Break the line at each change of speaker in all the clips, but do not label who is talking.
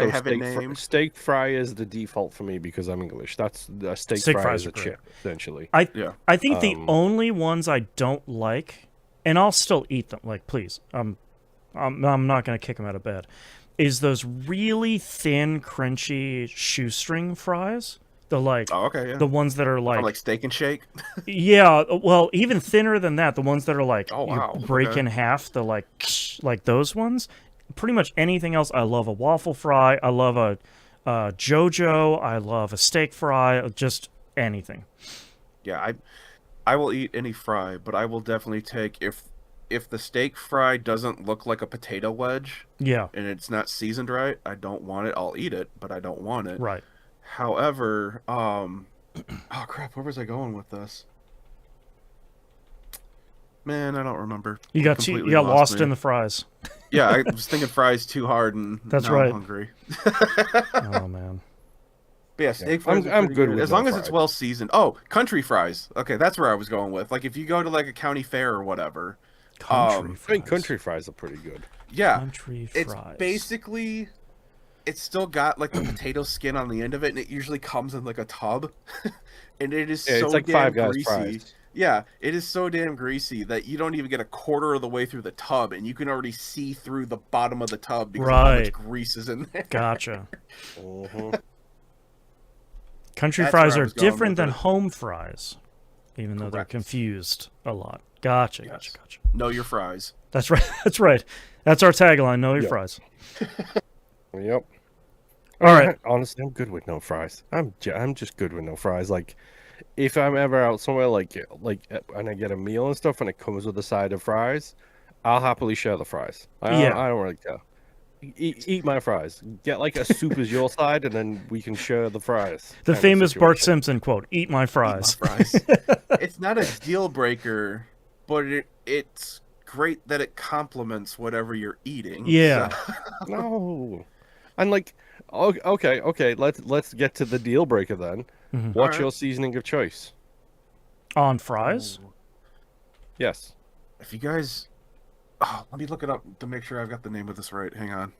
I have it named.
Steak fry is the default for me because I'm English. That's steak fry
fries
is
are
a
great.
chip essentially.
Yeah.
I think the only ones I don't like, and I'll still eat them. Like, please, I'm not gonna kick them out of bed. Is those really thin, crunchy shoestring fries? The
Oh, okay, yeah.
the ones that are
From like Steak and Shake.
yeah, well, even thinner than that. The ones that are like
Oh, wow,
you break
okay.
in half. The like those ones. Pretty much anything else. I love a waffle fry. I love a JoJo. I love a steak fry. Just anything.
Yeah, I will eat any fry, but I will definitely take if the steak fry doesn't look like a potato wedge.
Yeah.
And it's not seasoned right, I don't want it. I'll eat it, but I don't want it.
Right.
However, oh crap, where was I going with this? Man, I don't remember.
You got lost
me.
in the fries.
Yeah, I was thinking fries too hard, and
That's
now
right.
I'm hungry.
Oh man.
But yeah, steak fries.
I'm good with
as
no
long as
fries.
it's well seasoned. Oh, country fries. Okay, that's where I was going with. Like if you go to like a county fair or whatever.
Country
I
fries.
think country fries are pretty good.
Yeah,
Country
it's
fries.
basically. It's still got like the potato skin on the end of it, and it usually comes in like a tub, and it is so
It's like
damn
Five Guys
greasy.
fries.
Yeah, it is so damn greasy that you don't even get a quarter of the way through the tub, and you can already see through the bottom of the tub because of how much
Right.
grease is in there.
Gotcha.
Mhm.
Country
That's
fries
where I
are
was going
different
with
than
it.
home fries, even though they're
Correct.
confused a lot. Gotcha.
Yes.
Gotcha.
Know your fries.
That's right. That's right. That's our tagline. Know your
Yeah.
fries.
Yep.
All right.
Honestly, I'm good with no fries. I'm just good with no fries. Like, if I'm ever out somewhere, and I get a meal and stuff, and it comes with a side of fries, I'll happily share the fries.
Yeah.
I don't really care. Eat my fries. Get like a soup as your side, and then we can share the fries.
The
kind of
famous Bart
situation.
Simpson quote: "Eat my fries."
Eat my fries. It's not a deal breaker, but it's great that it complements whatever you're eating.
Yeah.
So-
No, and like, okay. Let's get to the deal breaker then.
Mhm.
What's
Alright.
your seasoning of choice?
On fries.
Yes.
If you guys, let me look it up to make sure I've got the name of this right. Hang on.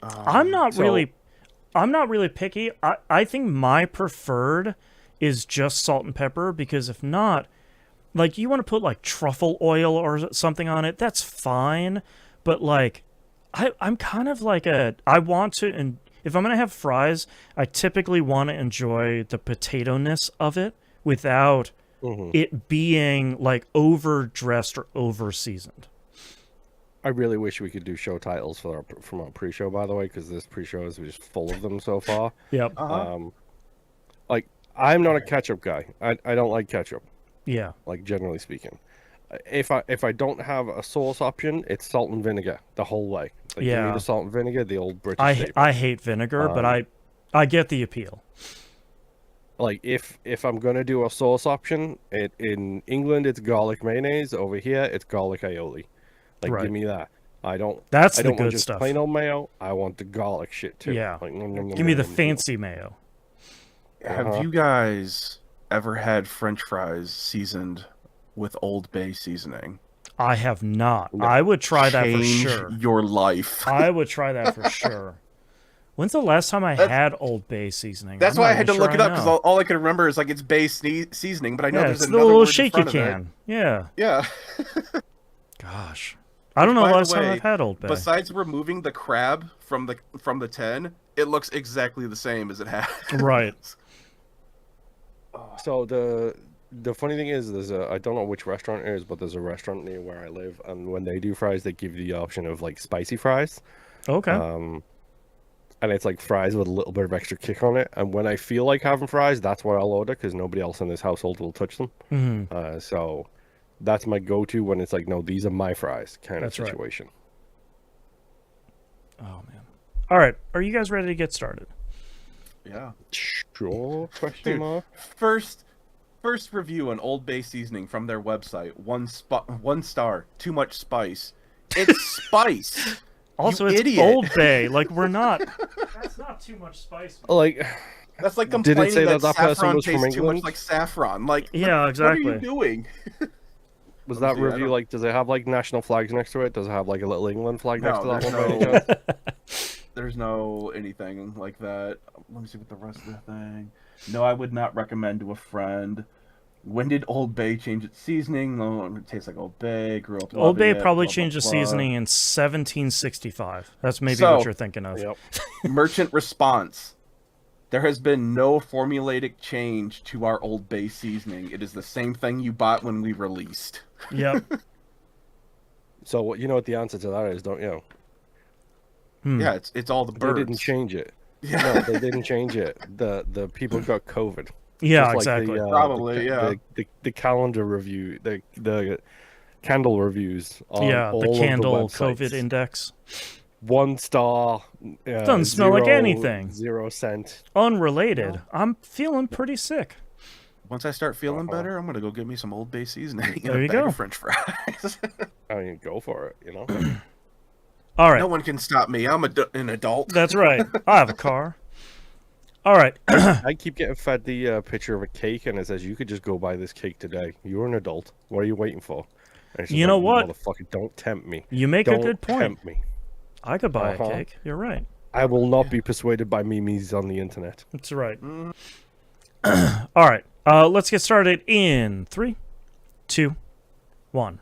I'm not
so-
really picky. I think my preferred is just salt and pepper, because if not, like, you want to put like truffle oil or something on it, that's fine. But like, I'm kind of like I want to, and if I'm gonna have fries, I typically want to enjoy the potato-ness of it without
Mhm.
it being like overdressed or over seasoned.
I really wish we could do show titles from our pre-show, by the way, because this pre-show is just full of them so far.
Yep.
Like, I'm not a ketchup guy. I don't like ketchup,
Yeah.
like, generally speaking. If I don't have a sauce option, it's salt and vinegar the whole way. Like, give
Yeah.
me the salt and vinegar, the old British staple.
I hate vinegar, but I get the appeal.
Like, if I'm gonna do a sauce option, in England it's garlic mayonnaise. Over here it's garlic aioli. Like,
Right.
give me that. I don't
That's
I
the
don't want
good
just
stuff.
plain old mayo. I want the garlic shit too.
Yeah.
Like, nom, nom, nom,
Give me
nom,
the
nom, nom.
fancy mayo.
Have you guys ever had French fries seasoned with Old Bay seasoning?
I have not. I would try that for
Change
sure.
your life.
I would try that for sure. When's the last time I had Old Bay seasoning?
That's
I'm
why
not
I had to
even
look
sure
it
I
up because
know.
all I could remember is like it's Bay seasoning, but I know
Yeah,
there's
it's the
another
little
word in
shaky
front of it.
can. Yeah.
Yeah.
Gosh. I don't know
By
the
the
last time
way,
I've had Old Bay.
Besides removing the crab from the tin, it looks exactly the same as it has.
Right.
So the funny thing is, I don't know which restaurant it is, but there's a restaurant near where I live, and when they do fries, they give you the option of like spicy fries.
Okay.
And it's like fries with a little bit of extra kick on it. And when I feel like having fries, that's what I'll order because nobody else in this household will touch them.
Mhm.
So that's my go-to when it's like, no, these are my fries kind
That's
of
right.
situation.
Oh man. All right. Are you guys ready to get started?
Yeah.
Sure? Question
Dude,
mark.
First review on Old Bay seasoning from their website. 1 star. Too much spice. It's spice.
Also,
You
it's
idiot.
Old Bay. Like, we're not. That's not too much spice.
Like,
That's like
Did it
complaining
say
that
that person
saffron
was from
tastes too much
England?
like saffron. Like,
Yeah,
what are
exactly.
you doing?
was
Let
that
me see, I
review
don't-
like? Does it have like national flags next to it? Does it have like a little England flag next
No,
to that
there's
one? by any
no-
chance?
There's no anything like that. Let me see what the rest of the thing. No, I would not recommend to a friend. When did Old Bay change its seasoning? No, it tastes like Old Bay. Grew up
Old
loving
Bay
it,
probably
blah, blah,
changed the
blah.
seasoning in 1765. That's maybe
So-
what you're thinking of.
Yep.
Merchant response. There has been no formulaic change to our Old Bay seasoning. It is the same thing you bought when we released.
Yep.
So you know what the answer to that is, don't you?
Yeah, it's all the birds.
They didn't change it.
Yeah.
No, they didn't change it. The people got COVID.
Yeah,
Just like
exactly.
Probably, yeah.
The calendar review, the candle reviews on
Yeah,
all
the
of
candle
the websites.
COVID index.
1 star.
Doesn't smell like anything.
0 cent.
Unrelated. I'm feeling pretty sick.
Once I start feeling better, I'm gonna go get me some Old Bay seasoning and
There
a
you
bag
go.
of French fries.
I mean, go for it. You know.
All right.
No one can stop me. I'm an adult.
That's right. I have a car. All right.
I keep getting fed the picture of a cake, and it says you could just go buy this cake today. You're an adult. What are you waiting for? And it's just
You know what?
Motherfucker, don't tempt me.
You make
Don't
a good point.
tempt me.
I could buy
Uh-huh.
a cake. You're right.
I will not be persuaded by memes on the internet.
That's right. All right. Let's get started in 3, 2, 1.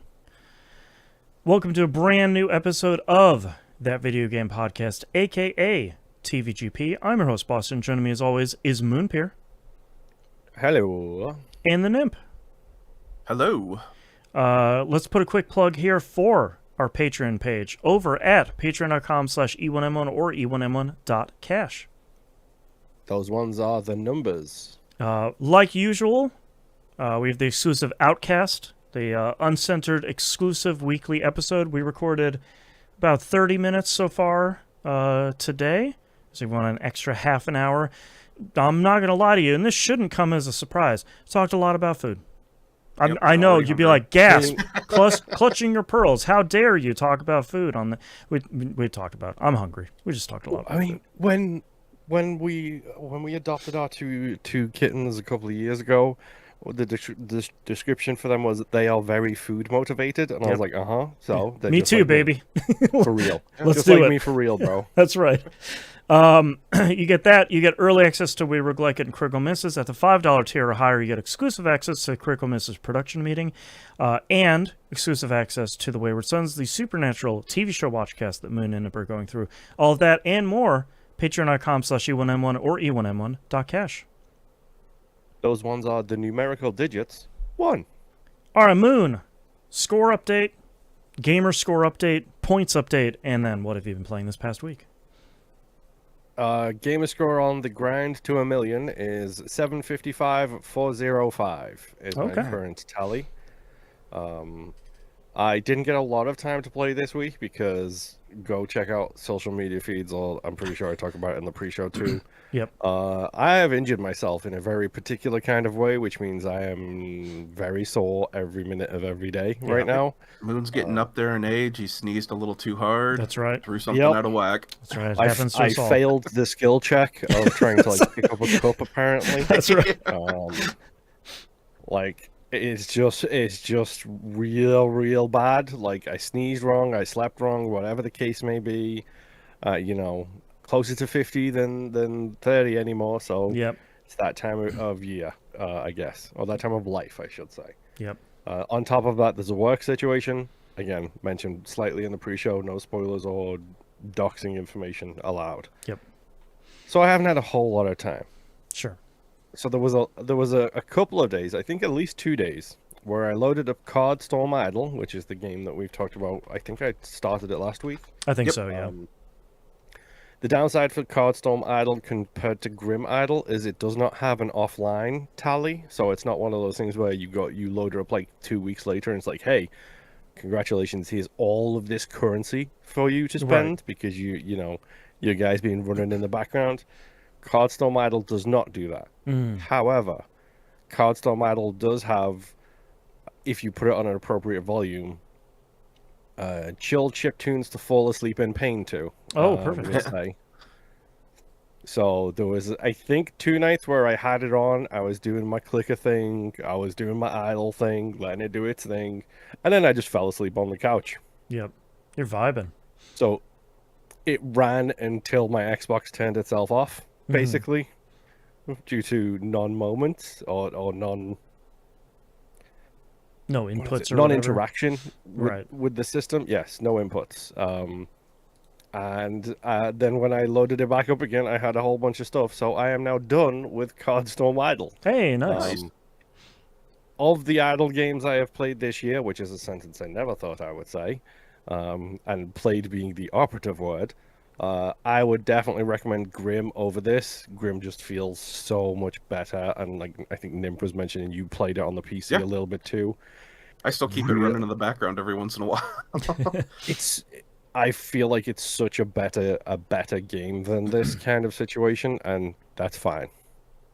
Welcome to a brand new episode of That Video Game Podcast, aka TVGP. I'm your host, Boston. Joining me as always is Moonpeer
Hello.
and the Nymph.
Hello.
Let's put a quick plug here for our Patreon page over at patreon.com/E1M1 or E1M1.cash.
Those ones are the numbers.
Like usual, we have the exclusive Outcast, the uncensored exclusive weekly episode. We recorded about 30 minutes so far today, so we want an extra half an hour. I'm not going to lie to you, and this shouldn't come as a surprise. Talked a lot about food.
Yep,
I know
already
you'd be
hungry.
like, gasp, clutching your pearls. How dare you talk about food on the? We talked about. I'm hungry. We just talked a lot. About
I mean, when we adopted our two kittens a couple of years ago, the description for them was that they are very food motivated, and I was like, So they're
Me
just
too,
like
baby.
for real.
Let's
just
do
like
it.
me for real, bro.
That's right. You get that. You get early access to We Rogue Like It and Critical Misses. At the $5 tier or higher, you get exclusive access to Critical Misses production meeting and exclusive access to The Wayward Sons, the supernatural TV show watchcast that Moon and Nip are going through. All of that and more, patreon.com/E1M1 or E1M1.cash.
Those ones are the numerical digits. 1.
All right, Moon. Score update, gamer score update, points update, and then what have you been playing this past week?
Gamer score on the grind to 1,000,000 is 755,405 is my
Okay.
current tally. I didn't get a lot of time to play this week because go check out social media feeds. I'm pretty sure I talk about it in the pre-show too.
Yep.
I have injured myself in a very particular kind of way, which means I am very sore every minute of every day right now.
Moon's getting up there in age. He sneezed a little too hard.
That's right.
Threw something
Yep.
out of whack.
That's right. It
I
happens to us all.
failed the skill check of trying to like pick up a cup apparently.
That's right.
Like it's just real bad. Like I sneezed wrong, I slept wrong, whatever the case may be. Closer to 50 than 30 anymore. So
Yep.
it's that time of year, I guess, or that time of life, I should say.
Yep.
On top of that, there's a work situation. Again, mentioned slightly in the pre-show. No spoilers or doxing information allowed.
Yep.
So I haven't had a whole lot of time.
Sure.
So there was a couple of days, I think at least 2 days, where I loaded up Card Storm Idol, which is the game that we've talked about. I think I started it last week.
I think
Yep.
so, yeah.
The downside for Card Storm Idol compared to Grim Idol is it does not have an offline tally, so it's not one of those things where you load it up like 2 weeks later and it's like, hey, congratulations, here's all of this currency for you to spend because your guy's been running in the background. Card Storm Idol does not do that. However, Card Storm Idol does have, if you put it on an appropriate volume, chill chiptunes to fall asleep in pain to.
Oh, perfect.
we'll say. So there was, I think, 2 nights where I had it on. I was doing my clicker thing. I was doing my idle thing, letting it do its thing. And then I just fell asleep on the couch.
Yep. You're vibing.
So it ran until my Xbox turned itself off, basically, due to non-moments or
no inputs or
non-interaction
Right.
with the system. Yes, no inputs. And then when I loaded it back up again, I had a whole bunch of stuff. So I am now done with Cardstorm Idle.
Hey, nice.
Of the idle games I have played this year, which is a sentence I never thought I would say, and played being the operative word, I would definitely recommend Grim over this. Grim just feels so much better, and like I think Nimp was mentioning, you played it on the PC a little bit too.
I still keep it running in the background every once in a while.
I feel like it's such a better game than this kind of situation, and that's fine.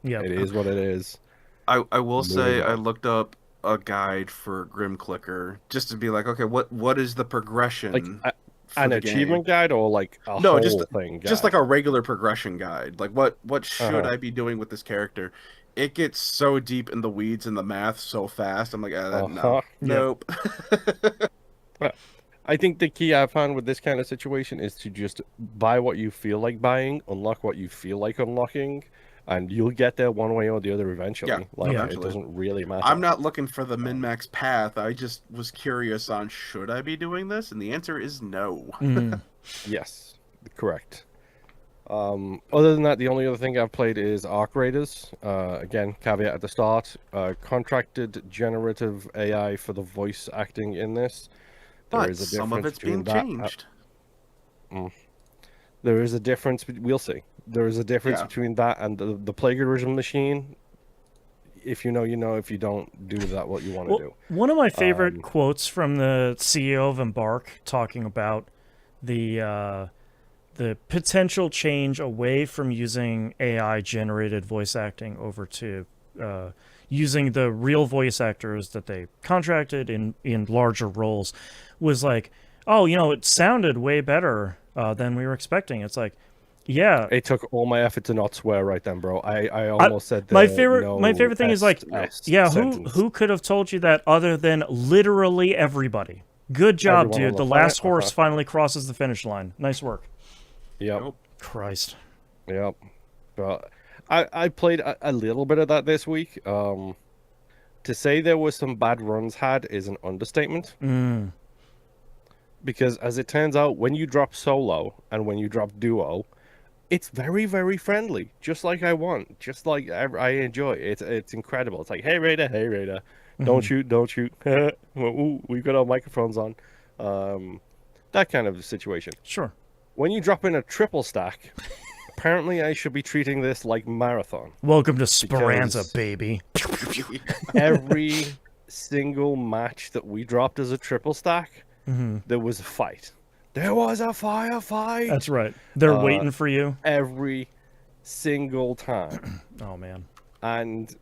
Yeah,
it is what it is.
I will say I looked up a guide for Grim Clicker just to be like, okay, what is the progression?
Like an achievement guide or like a
no,
whole
just
thing guide?
Just like a regular progression guide. Like what should I be doing with this character? It gets so deep in the weeds and the math so fast. I'm like, nope.
I think the key I found with this kind of situation is to just buy what you feel like buying, unlock what you feel like unlocking, and you'll get there one way or the other eventually. It doesn't really matter.
I'm not looking for the min-max path. I just was curious on, should I be doing this? And the answer is no.
Yes, correct. Other than that, the only other thing I've played is Arc Raiders. Again, caveat at the start, contracted generative AI for the voice acting in this.
There is a difference. Some of it's being changed.
There is a difference. We'll see. There is a difference between that and the plagiarism machine. If you know, you know. If you don't, do that what you want to do.
One of my favorite quotes from the CEO of Embark talking about the potential change away from using AI-generated voice acting over to using the real voice actors that they contracted in larger roles was like, oh, it sounded way better than we were expecting. It's like, yeah.
It took all my effort to not swear right then, bro. I almost said that.
My favorite thing is like, who could have told you that other than literally everybody? Good job, dude. The last horse finally crosses the finish line. Nice work.
Yep.
Christ.
Yep. But I played a little bit of that this week. To say there was some bad runs had is an understatement. Because as it turns out, when you drop solo and when you drop duo, it's very, very friendly. Just like I want. Just like I enjoy. It's incredible. It's like, hey Raider. Don't shoot. Ooh, we've got our microphones on. That kind of situation.
Sure.
When you drop in a triple stack, apparently I should be treating this like marathon.
Welcome to Speranza, baby.
Every single match that we dropped as a triple stack, there was a fight. There was a firefight.
That's right. They're waiting for you.
Every single time.
Oh, man.
And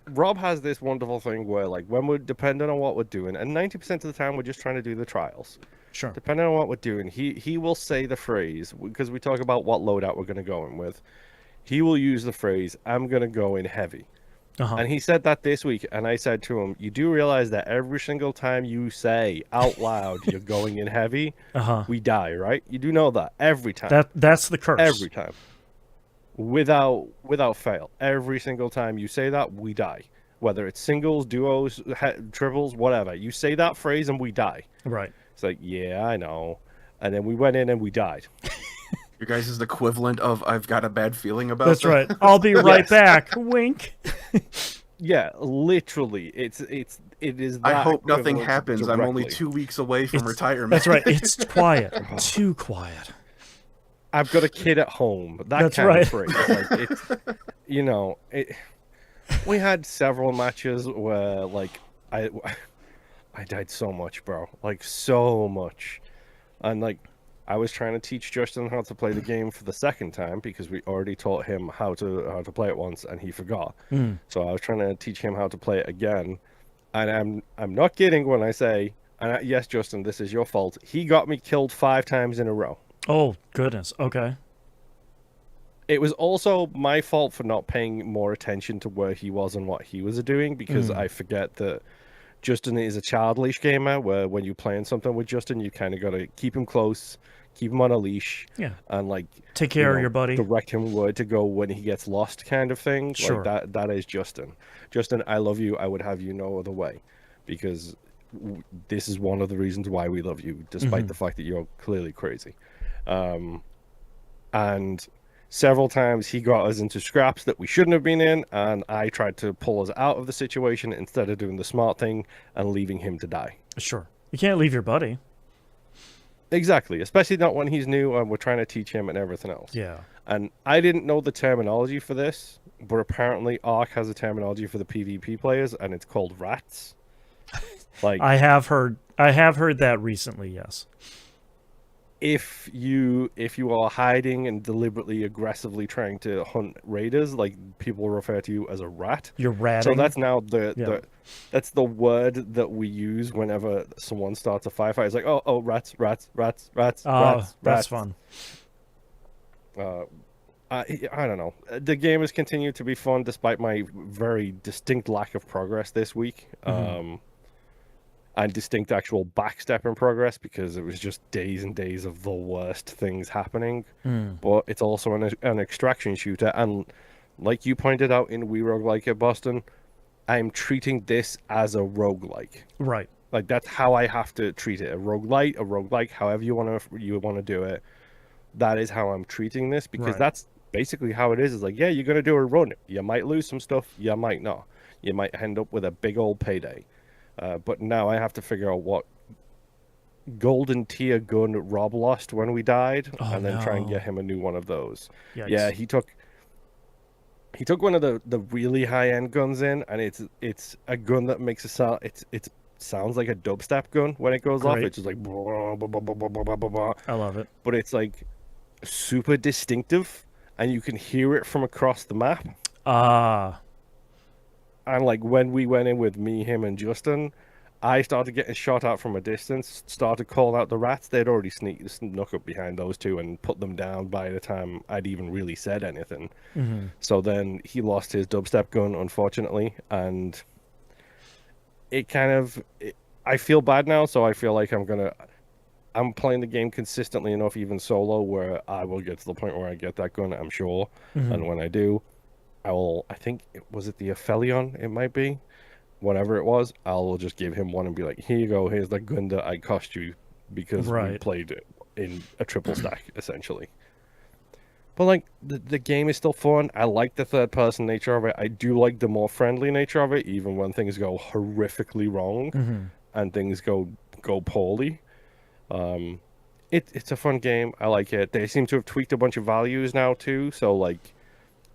Rob has this wonderful thing where, like, when we're depending on what we're doing, and 90% of the time we're just trying to do the trials.
Sure.
Depending on what we're doing, he will say the phrase, because we talk about what loadout we're going to go in with. He will use the phrase, I'm going to go in heavy. And he said that this week, and I said to him, you do realize that every single time you say out loud you're going in heavy, we die, right? You do know that every time.
That's the curse.
Every time. Without fail. Every single time you say that, we die. Whether it's singles, duos, triples, whatever. You say that phrase and we die.
Right.
It's like, yeah, I know. And then we went in and we died.
Your guys' equivalent of I've got a bad feeling about
That's right. I'll be right back. Wink.
Yeah, literally. It is that
I hope nothing
equivalent
happens.
directly.
I'm only 2 weeks away from retirement.
That's right. It's quiet. Too quiet.
I've got a kid at home.
That's
kind
right.
of phrase. Like, we had several matches where, like, I died so much, bro. Like, so much. And, like, I was trying to teach Justin how to play the game for the second time because we already taught him how to play it once and he forgot. So I was trying to teach him how to play it again. And I'm not kidding when I say, yes, Justin, this is your fault. He got me killed 5 times in a row.
Oh, goodness. Okay.
It was also my fault for not paying more attention to where he was and what he was doing because I forget that Justin is a child leash gamer where when you're playing something with Justin, you kind of got to keep him close, keep him on a leash,
Yeah.
and like
Take care of your buddy.
direct him where to go when he gets lost, kind of thing.
Sure.
Like that is Justin. Justin, I love you. I would have you no other way, because this is one of the reasons why we love you, despite the fact that you're clearly crazy. And several times he got us into scraps that we shouldn't have been in, and I tried to pull us out of the situation instead of doing the smart thing and leaving him to die.
Sure. You can't leave your buddy.
Exactly, especially not when he's new and we're trying to teach him and everything else.
Yeah.
And I didn't know the terminology for this, but apparently Ark has a terminology for the PvP players, and it's called rats. Like,
I have heard that recently, yes.
if you are hiding and deliberately aggressively trying to hunt raiders, like, people refer to you as a rat.
You're ratting.
So that's now that's the word that we use whenever someone starts a firefight. It's like, oh, rats.
That's fun.
I don't know. The game has continued to be fun despite my very distinct lack of progress this week. And distinct actual backstep in progress, because it was just days and days of the worst things happening. But it's also an extraction shooter, and like you pointed out in We Roguelike at Boston, I'm treating this as a roguelike.
Right.
Like, that's how I have to treat it. A roguelike, however you want to do it. That is how I'm treating this, because that's basically how it is. It's like, yeah, you're going to do a run. You might lose some stuff. You might not. You might end up with a big old payday. But now I have to figure out what golden tier gun Rob lost when we died, and then try and get him a new one of those.
Yikes.
Yeah, he took one of the really high end guns in, and it's a gun that makes a sound. It sounds like a dubstep gun when it goes off. It's just like blah, blah, blah, blah, blah, blah, blah.
I love it.
But it's like super distinctive, and you can hear it from across the map. And like, when we went in with me, him, and Justin, I started getting shot at from a distance, started calling out the rats. They'd already snuck up behind those two and put them down by the time I'd even really said anything. So then he lost his dubstep gun, unfortunately, and it kind of... I feel bad now, so I feel like I'm playing the game consistently enough, even solo, where I will get to the point where I get that gun, I'm sure. And when I do, I think, was it the Aphelion? It might be. Whatever it was, I'll just give him one and be like, here you go, here's the gun that I cost you because we played it in a triple stack, essentially. But like, the game is still fun. I like the third-person nature of it. I do like the more friendly nature of it, even when things go horrifically wrong and things go poorly. It's a fun game. I like it. They seem to have tweaked a bunch of values now, too, so like,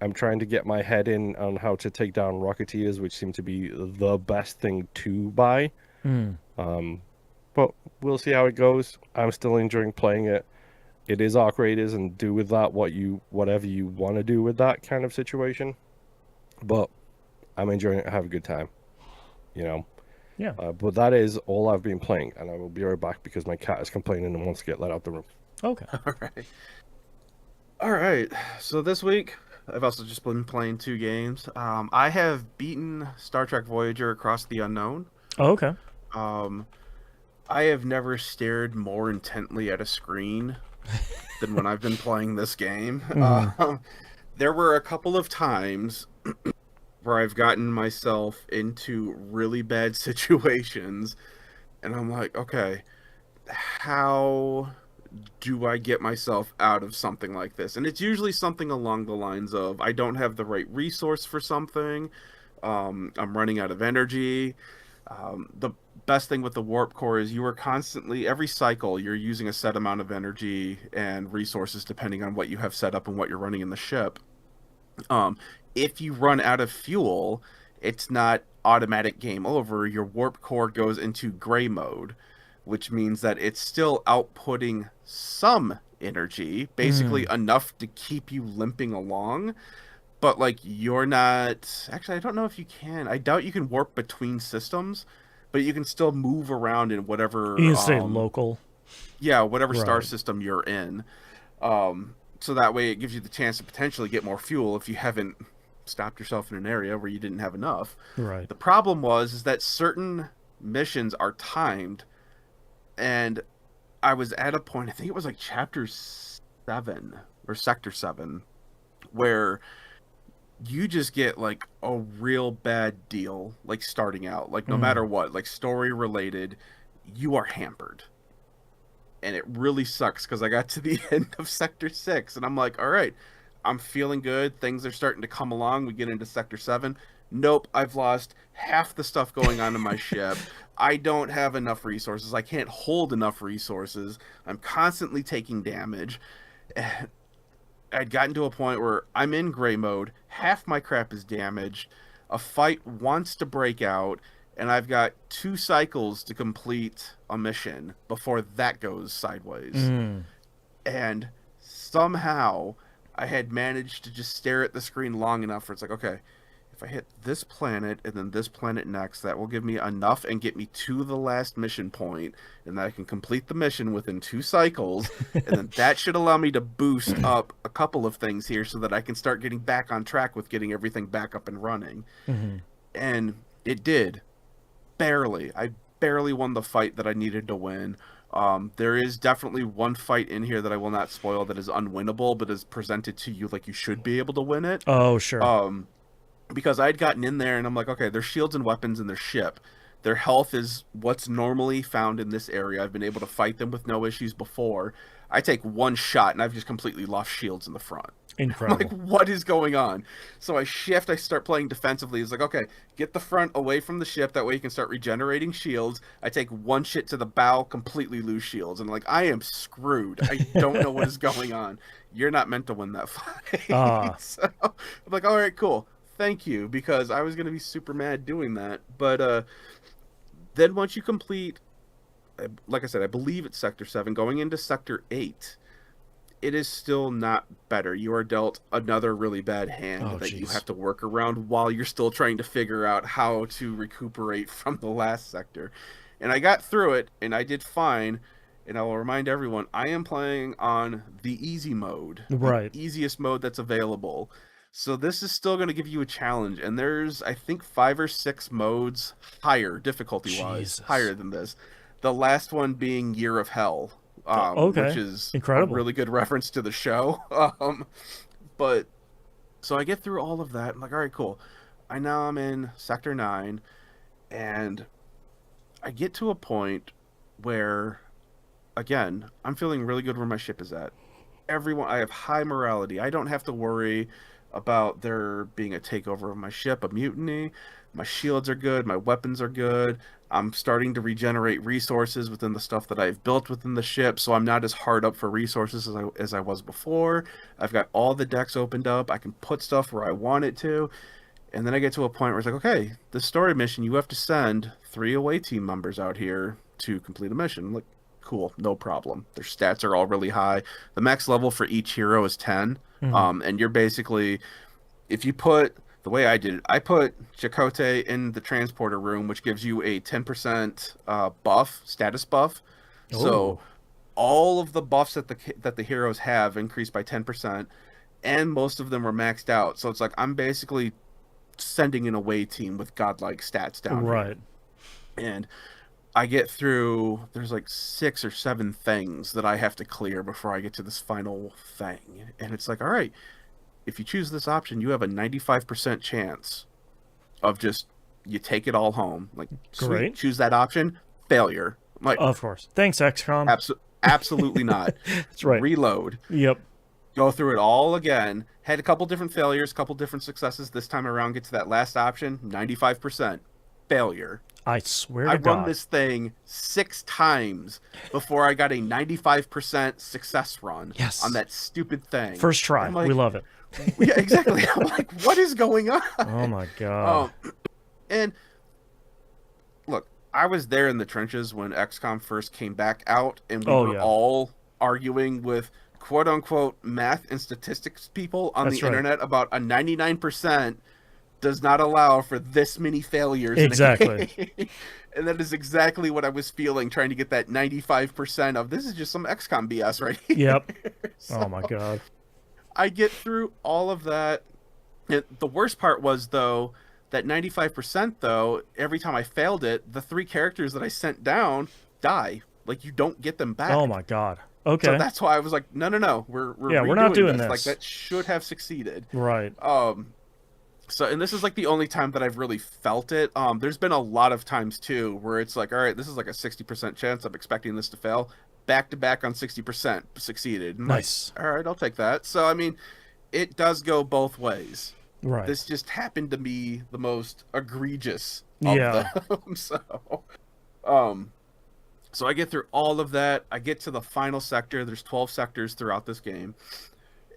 I'm trying to get my head in on how to take down Rocketeers, which seem to be the best thing to buy. But we'll see how it goes. I'm still enjoying playing it. It is Arc Raiders, and do with that whatever you want to do with that kind of situation. But I'm enjoying it. Have a good time. Yeah. But that is all I've been playing, and I will be right back because my cat is complaining and wants to get let out the room.
Okay.
All right. So this week, I've also just been playing 2 games. I have beaten Star Trek Voyager Across the Unknown.
Oh, okay.
I have never stared more intently at a screen than when I've been playing this game. There were a couple of times where I've gotten myself into really bad situations, and I'm like, okay, how do I get myself out of something like this? And it's usually something along the lines of, I don't have the right resource for something, I'm running out of energy. The best thing with the warp core is you are constantly, every cycle, you're using a set amount of energy and resources depending on what you have set up and what you're running in the ship. If you run out of fuel, it's not automatic game over. Your warp core goes into gray mode, which means that it's still outputting some energy, basically enough to keep you limping along, but like, you're not... Actually, I don't know if you can. I doubt you can warp between systems, but you can still move around in whatever...
You can stay local.
Yeah, whatever star system you're in. So that way it gives you the chance to potentially get more fuel if you haven't stopped yourself in an area where you didn't have enough.
Right.
The problem is that certain missions are timed, and I was at a point, I think it was like chapter 7 or sector 7, where you just get like a real bad deal, like starting out, like no matter what, like story related, you are hampered. And it really sucks because I got to the end of sector 6 and I'm like, all right, I'm feeling good. Things are starting to come along. We get into sector 7. Nope, I've lost half the stuff going on in my ship. I don't have enough resources. I can't hold enough resources. I'm constantly taking damage. I'd gotten to a point where I'm in gray mode, half my crap is damaged, a fight wants to break out, and I've got 2 cycles to complete a mission before that goes sideways. And somehow I had managed to just stare at the screen long enough where it's like, okay, if I hit this planet and then this planet next, that will give me enough and get me to the last mission point, and then I can complete the mission within 2 cycles, and then that should allow me to boost up a couple of things here so that I can start getting back on track with getting everything back up and running. And it did. Barely. I barely won the fight that I needed to win. There is definitely one fight in here that I will not spoil that is unwinnable, but is presented to you like you should be able to win it.
Oh, sure.
Because I'd gotten in there and I'm like, okay, there's shields and weapons in their ship. Their health is what's normally found in this area. I've been able to fight them with no issues before. I take 1 shot and I've just completely lost shields in the front.
Incredible.
I'm like, what is going on? So I shift, I start playing defensively. It's like, okay, get the front away from the ship. That way you can start regenerating shields. I take 1 shit to the bow, completely lose shields. And like, I am screwed. I don't know what is going on. You're not meant to win that fight. So I'm like, all right, cool. Thank you, because I was going to be super mad doing that. But then once you complete, like I said, I believe it's Sector 7, going into Sector 8, it is still not better. You are dealt another really bad hand that you have to work around while you're still trying to figure out how to recuperate from the last sector. And I got through it, and I did fine. And I will remind everyone, I am playing on the easy mode.
Right.
The easiest mode that's available. So this is still going to give you a challenge, and there's, I think, 5 or 6 modes higher, difficulty-wise, higher than this. The last one being Year of Hell, which is
incredible.
A really good reference to the show. But, so I get through all of that, I'm like, all right, cool. I'm in Sector 9, and I get to a point where, again, I'm feeling really good where my ship is at. I have high morality. I don't have to worry about there being a takeover of my ship, a mutiny. My shields are good, my weapons are good. I'm starting to regenerate resources within the stuff that I've built within the ship, so I'm not as hard up for resources as I was before. I've got all the decks opened up. I can put stuff where I want it to. And then I get to a point where it's like, okay, the story mission, you have to send 3 away team members out here to complete a mission. I'm like, cool, no problem. Their stats are all really high. The max level for each hero is 10. And you're basically, if you put, the way I did it, I put Chakotay in the transporter room, which gives you a 10% buff, status buff. Ooh. So all of the buffs that the heroes have increased by 10%, and most of them were maxed out. So it's like I'm basically sending an away team with godlike stats down here. And I get through, there's like 6 or 7 things that I have to clear before I get to this final thing. And it's like, all right, if you choose this option, you have a 95% chance of just, you take it all home. Like, sweet, choose that option, failure. I'm like,
of course. Thanks, XCOM.
Absolutely not.
That's right.
Reload.
Yep.
Go through it all again. Had a couple different failures, couple different successes. This time around, get to that last option, 95% failure.
I swear to God.
I run this thing 6 times before I got a 95% success run on that stupid thing.
First try. Like, we love it.
Yeah, exactly. I'm like, what is going on?
Oh, my God.
And look, I was there in the trenches when XCOM first came back out, and we were all arguing with quote-unquote math and statistics people on the internet about a 99% does not allow for this many failures.
Exactly.
In a game. And that is exactly what I was feeling, trying to get that 95% of, this is just some XCOM BS right here.
Yep.
So,
oh, my God.
I get through all of that. The worst part was, though, that 95%, though, every time I failed it, the 3 characters that I sent down die. like you don't get them back.
Oh my god. Okay.
So that's why I was like, no, we're
we're not doing
this.
this.
Like that should have succeeded.
Right.
So, and this is like the only time that I've really felt it. There's been a lot of times too where it's like, all right, this is like a 60% chance. I'm expecting this to fail. Back to back on 60% succeeded.
Nice.
Like, all right, I'll take that. So, I mean, it does go both ways.
Right.
This just happened to be the most egregious of them. So I get through all of that. I get to the final sector. There's 12 sectors throughout this game.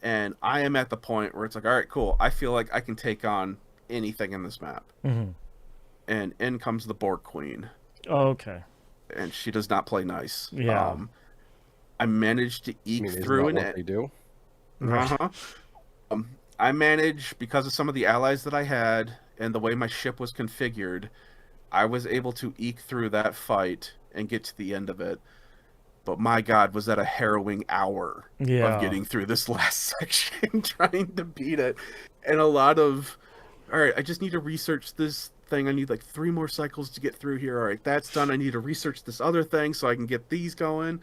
And I am at the point where it's like, all right, cool. I feel like I can take on anything in this map.
Mm-hmm.
And in comes the Borg Queen.
Oh, okay.
And she does not play nice.
Yeah.
I managed to eke through
it.
What
they do?
Uh-huh. I managed, because of some of the allies that I had and the way my ship was configured, I was able to eke through that fight and get to the end of it. But my God, was that a harrowing hour of getting through this last section, trying to beat it. And a lot of, all right, I just need to research this thing. I need like 3 more cycles to get through here. All right, that's done. I need to research this other thing so I can get these going.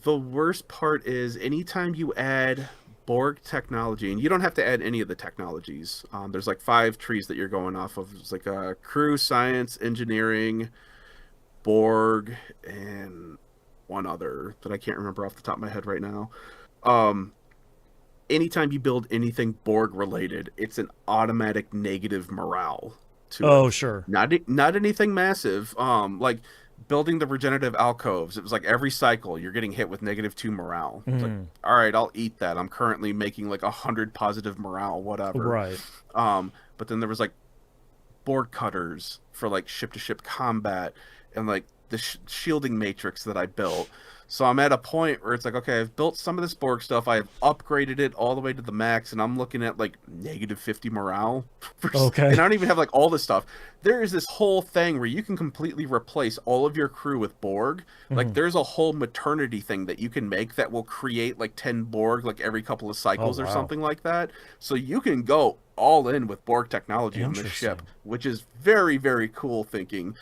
The worst part is anytime you add Borg technology, and you don't have to add any of the technologies. There's like 5 trees that you're going off of. It's like crew, science, engineering, Borg, and one other that I can't remember off the top of my head right now. Anytime you build anything Borg related, it's an automatic negative morale to it.
Sure.
Not anything massive. Like building the regenerative alcoves, it was like every cycle you're getting hit with -2 morale. It's like, all right, I'll eat that. I'm currently making like 100 positive morale, whatever.
Right.
But then there was like Borg cutters for like ship-to-ship combat, and like the shielding matrix that I built. So I'm at a point where it's like, okay, I've built some of this Borg stuff. I've upgraded it all the way to the max, and I'm looking at like -50 morale.
Okay.
And I don't even have like all this stuff. There is this whole thing where you can completely replace all of your crew with Borg. Like there's a whole maternity thing that you can make that will create like 10 Borg like every couple of cycles or something like that. So you can go all in with Borg technology on the ship, which is very, very cool thinking.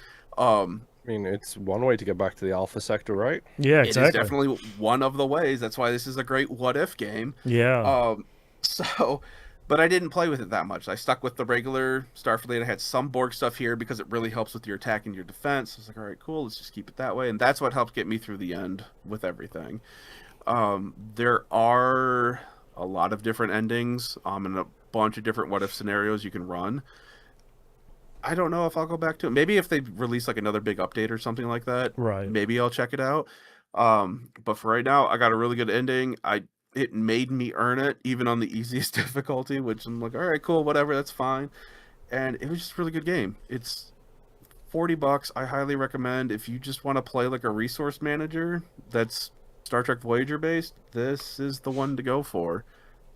I mean, it's one way to get back to the Alpha Sector, right?
Yeah, exactly.
It is definitely one of the ways. That's why this is a great what-if game.
Yeah.
But I didn't play with it that much. I stuck with the regular Starfleet. I had some Borg stuff here because it really helps with your attack and your defense. I was like, all right, cool, let's just keep it that way. And that's what helped get me through the end with everything. There are a lot of different endings and a bunch of different what-if scenarios you can run. I don't know if I'll go back to it. Maybe if they release like another big update or something like that,
right.
Maybe I'll check it out. But for right now, I got a really good ending. It made me earn it, even on the easiest difficulty, which I'm like, all right, cool, whatever, that's fine. And it was just a really good game. It's $40. I highly recommend if you just want to play like a resource manager that's Star Trek Voyager based. This is the one to go for.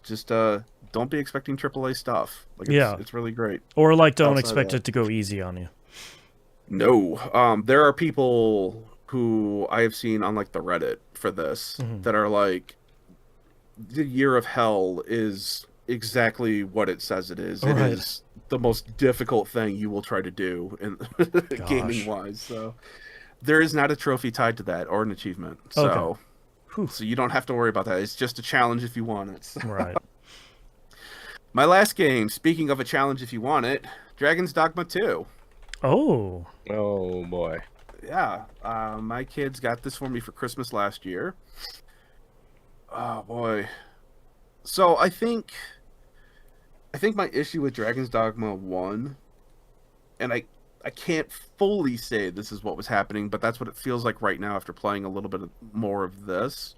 Just don't be expecting AAA stuff. Like it's really great.
Or like don't expect it to go easy on you.
No. There are people who I have seen on like the Reddit for this that are like, the Year of Hell is exactly what it says it is. It is the most difficult thing you will try to do in gaming wise. So there is not a trophy tied to that or an achievement. So so you don't have to worry about that. It's just a challenge if you want it. So.
Right.
My last game, speaking of a challenge if you want it, Dragon's Dogma 2.
Oh.
Oh boy.
Yeah. My kids got this for me for Christmas last year. Oh boy. So I think my issue with Dragon's Dogma 1, and I can't fully say this is what was happening, but that's what it feels like right now after playing a little bit more of this,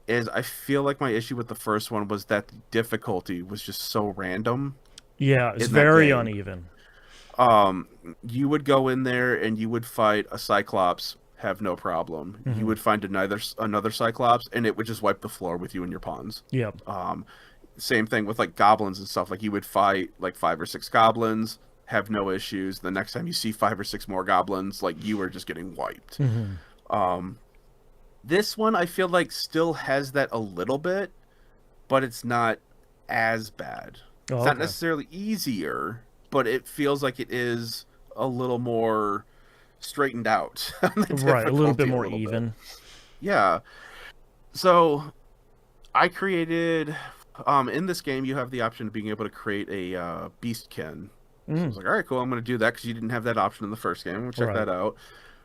is I feel like my issue with the first one was that the difficulty was just so random.
Yeah, it's very uneven.
You would go in there and you would fight a Cyclops, have no problem. You would find another Cyclops, and it would just wipe the floor with you and your pawns.
Yep.
Same thing with like goblins and stuff. Like you would fight like 5 or 6 goblins, have no issues. The next time you see 5 or 6 more goblins, like you are just getting wiped. This one I feel like still has that a little bit, but it's not as bad. It's not necessarily easier, but it feels like it is a little more straightened out. On the
Right, a little bit
difficulty
more
bit.
even.
Yeah. So I created in this game you have the option of being able to create a beastkin. So I was like, all right, cool, I'm going to do that because you didn't have that option in the first game. I'm going to check
Right.
that out.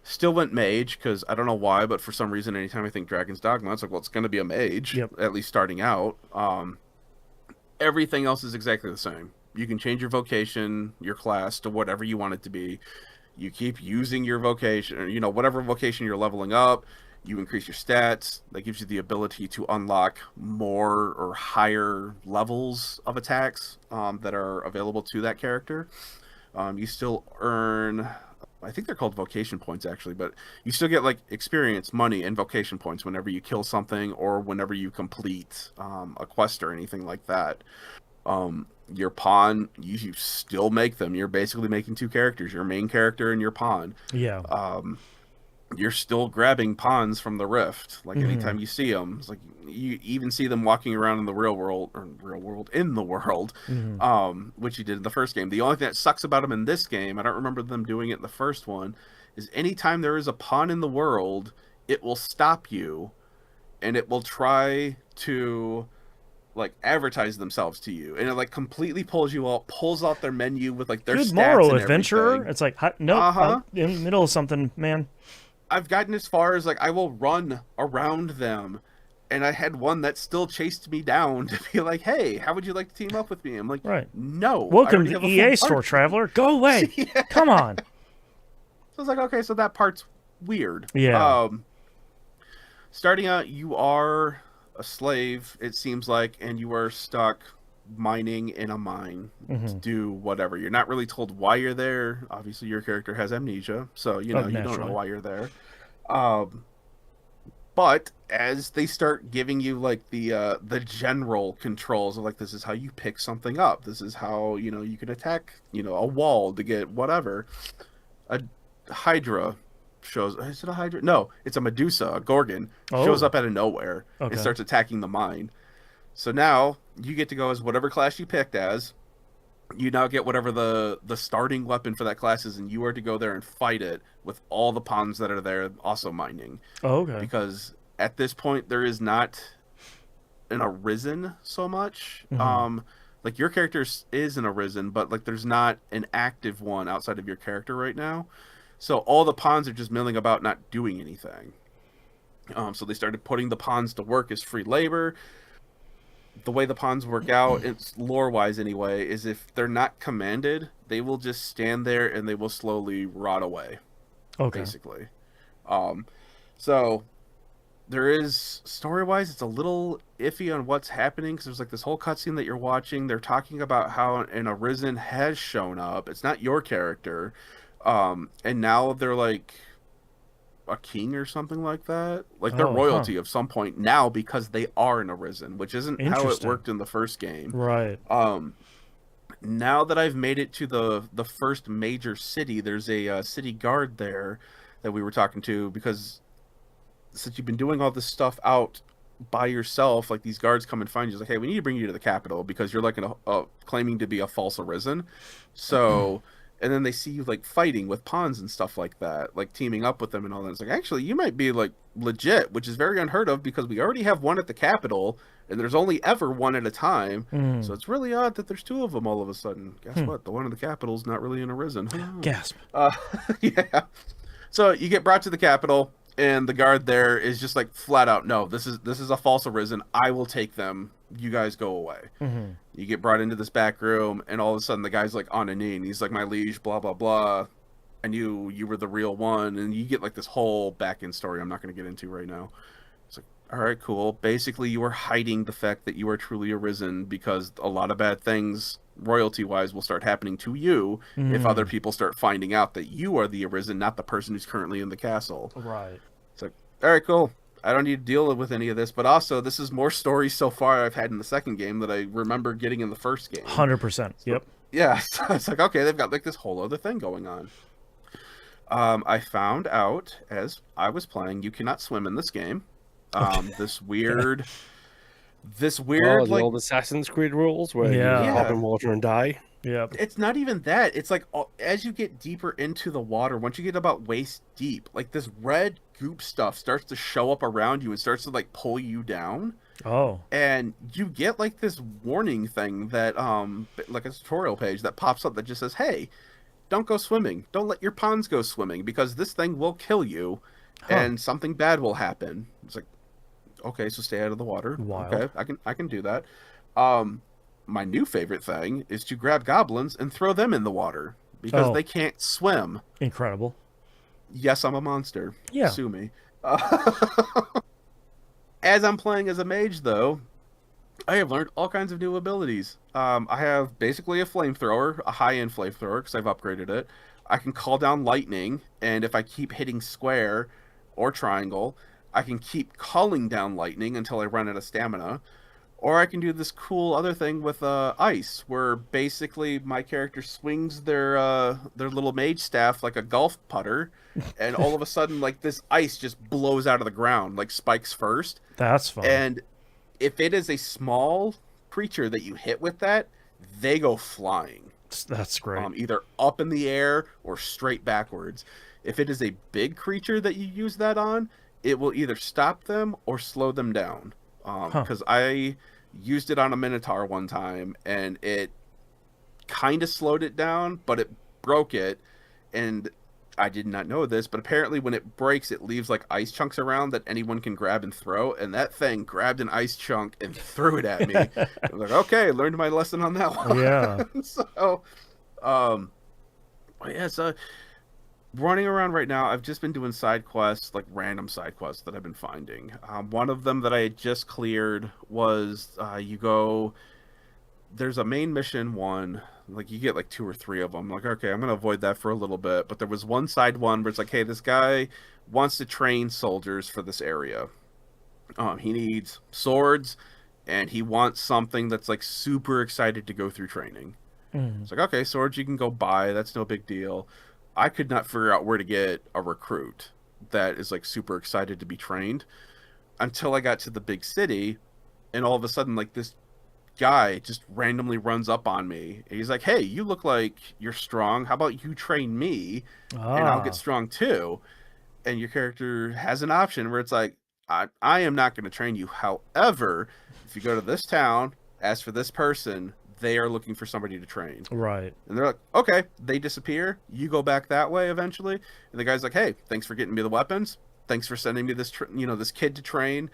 Still went mage because I don't know why, but for some reason, anytime I think Dragon's Dogma, it's like, well, it's going to be a mage,
Yep.
at least starting out. Everything else is exactly the same. You can change your vocation, your class to whatever you want it to be. You keep using your vocation, or, you know, whatever vocation you're leveling up. You increase your stats. That gives you the ability to unlock more or higher levels of attacks that are available to that character. You still earn, I think they're called vocation points actually, but you still get like experience, money, and vocation points whenever you kill something or whenever you complete a quest or anything like that. Your pawn, you still make them. You're basically making two characters, your main character and your pawn.
Yeah.
You're still grabbing pawns from the rift. Like anytime you see them, it's like you even see them walking around in the in the world, which you did in the first game. The only thing that sucks about them in this game, I don't remember them doing it in the first one, is anytime there is a pawn in the world, it will stop you, and it will try to like advertise themselves to you, and it like completely pulls out their menu with like their
Good
stats
moral
and
adventurer.
everything.
It's like, nope, I'm in the middle of something, man.
I've gotten as far as like I will run around them, and I had one that still chased me down to be like, "Hey, how would you like to team up with me?" I'm like,
Right.
"No."
Welcome to EA Store, traveler. Go away.
Yeah.
Come on.
So I was like, okay, so that part's weird.
Yeah.
Starting out, you are a slave, it seems like, and you are stuck mining in a mine to do whatever. You're not really told why you're there. Obviously, your character has amnesia, so you know you don't know why you're there. But as they start giving you like the general controls of like, this is how you pick something up, this is how you can attack a wall to get whatever. A Hydra shows. Is it a Hydra? No, it's a Medusa, a Gorgon, shows up out of nowhere and starts attacking the mine. So now you get to go as whatever class you picked as. You now get whatever the starting weapon for that class is, and you are to go there and fight it with all the pawns that are there also mining.
Oh, okay.
Because at this point there is not an arisen so much. Like your character is an arisen, but like there's not an active one outside of your character right now. So all the pawns are just milling about, not doing anything. So they started putting the pawns to work as free labor. The way the pawns work out, it's lore-wise anyway, is if they're not commanded, they will just stand there and they will slowly rot away.
Okay.
Basically. So there is, story-wise, it's a little iffy on what's happening, because there's like this whole cutscene that you're watching. They're talking about how an arisen has shown up. It's not your character. And now they're like a king or something like that. Like they're royalty of some point now because they are an arisen, which isn't how it worked in the first game.
Right.
Now that I've made it to the first major city, there's a city guard there that we were talking to, because since you've been doing all this stuff out by yourself, like these guards come and find you, like, hey, we need to bring you to the capital because you're like claiming to be a false arisen. So and then they see you like fighting with pawns and stuff like that, like teaming up with them and all that. It's like, actually, you might be like legit, which is very unheard of because we already have one at the capital and there's only ever one at a time. So it's really odd that there's two of them all of a sudden. Guess what? The one at the capital is not really an arisen.
Gasp.
Yeah. So you get brought to the capital, and the guard there is just like flat out, no, this is a false arisen. I will take them. You guys go away. You get brought into this back room, and all of a sudden the guy's like on a knee, and he's like, my liege, blah blah blah. I knew you were the real one, and you get like this whole back end story I'm not going to get into right now. It's like, all right, cool. Basically, you are hiding the fact that you are truly arisen because a lot of bad things, royalty-wise, will start happening to you if other people start finding out that you are the arisen, not the person who's currently in the castle.
Right.
It's like, all right, cool. I don't need to deal with any of this, but also this is more stories so far I've had in the second game that I remember getting in the first game.
100%. Yep.
Yeah, so it's like, okay, they've got like this whole other thing going on. I found out as I was playing, you cannot swim in this game. This weird,
the
like
old Assassin's Creed rules where you
Yeah.
hop in water and die.
Yep.
It's not even that. It's like as you get deeper into the water, once you get about waist deep, like this red goop stuff starts to show up around you and starts to like pull you down.
Oh.
And you get like this warning thing that like a tutorial page that pops up that just says, "Hey, don't go swimming. Don't let your ponds go swimming because this thing will kill you and something bad will happen." It's like, okay, so stay out of the water.
Wild.
Okay, I can do that. My new favorite thing is to grab goblins and throw them in the water because they can't swim.
Incredible.
Yes, I'm a monster.
Yeah.
Sue me. As I'm playing as a mage, though, I have learned all kinds of new abilities. I have basically a flamethrower, a high-end flamethrower, because I've upgraded it. I can call down lightning, and if I keep hitting square or triangle, I can keep calling down lightning until I run out of stamina. Or I can do this cool other thing with ice, where basically my character swings their little mage staff like a golf putter, and all of a sudden, like this ice just blows out of the ground, like spikes first.
That's fun.
And if it is a small creature that you hit with that, they go flying.
That's great.
Either up in the air or straight backwards. If it is a big creature that you use that on, it will either stop them or slow them down. Because I used it on a Minotaur one time, and it kind of slowed it down, but it broke it, and I did not know this, but apparently when it breaks, it leaves like ice chunks around that anyone can grab and throw, and that thing grabbed an ice chunk and threw it at me. I was like, okay, learned my lesson on that one.
Yeah.
So, yeah, so running around right now, I've just been doing side quests, like random side quests that I've been finding. One of them that I had just cleared was there's a main mission one, like you get like 2 or 3 of them. Like, okay, I'm gonna avoid that for a little bit. But there was one side one where it's like, hey, this guy wants to train soldiers for this area. He needs swords, and he wants something that's like super excited to go through training. It's like, okay, swords you can go buy. That's no big deal. I could not figure out where to get a recruit that is like super excited to be trained until I got to the big city, and all of a sudden, like this guy just randomly runs up on me. And he's like, "Hey, you look like you're strong. How about you train me, and I'll get strong too?" And your character has an option where it's like, I am not going to train you. However, if you go to this town, ask for this person, they are looking for somebody to train."
Right.
And they're like, okay, they disappear. You go back that way eventually. And the guy's like, hey, thanks for getting me the weapons. Thanks for sending me this, this kid to train.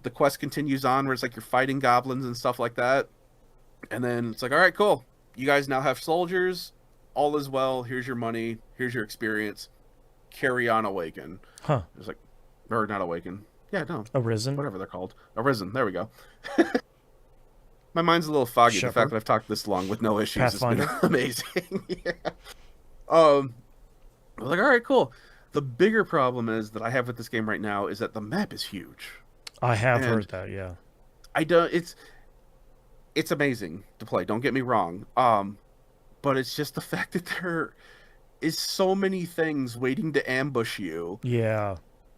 The quest continues on where it's like you're fighting goblins and stuff like that. And then it's like, all right, cool. You guys now have soldiers. All is well. Here's your money. Here's your experience. Carry on, awaken.
Huh.
It's like, or not awaken. Yeah, no.
Arisen.
Whatever they're called. Arisen. There we go. My mind's a little foggy.
Shepherd.
The fact that I've talked this long with no issues has been
Pathfinder.
amazing. Yeah. I was like, all right, cool. The bigger problem is that I have with this game right now is that the map is huge.
I have
And
heard that, yeah.
I don't. It's amazing to play. Don't get me wrong. But it's just the fact that there is so many things waiting to ambush you.
Yeah.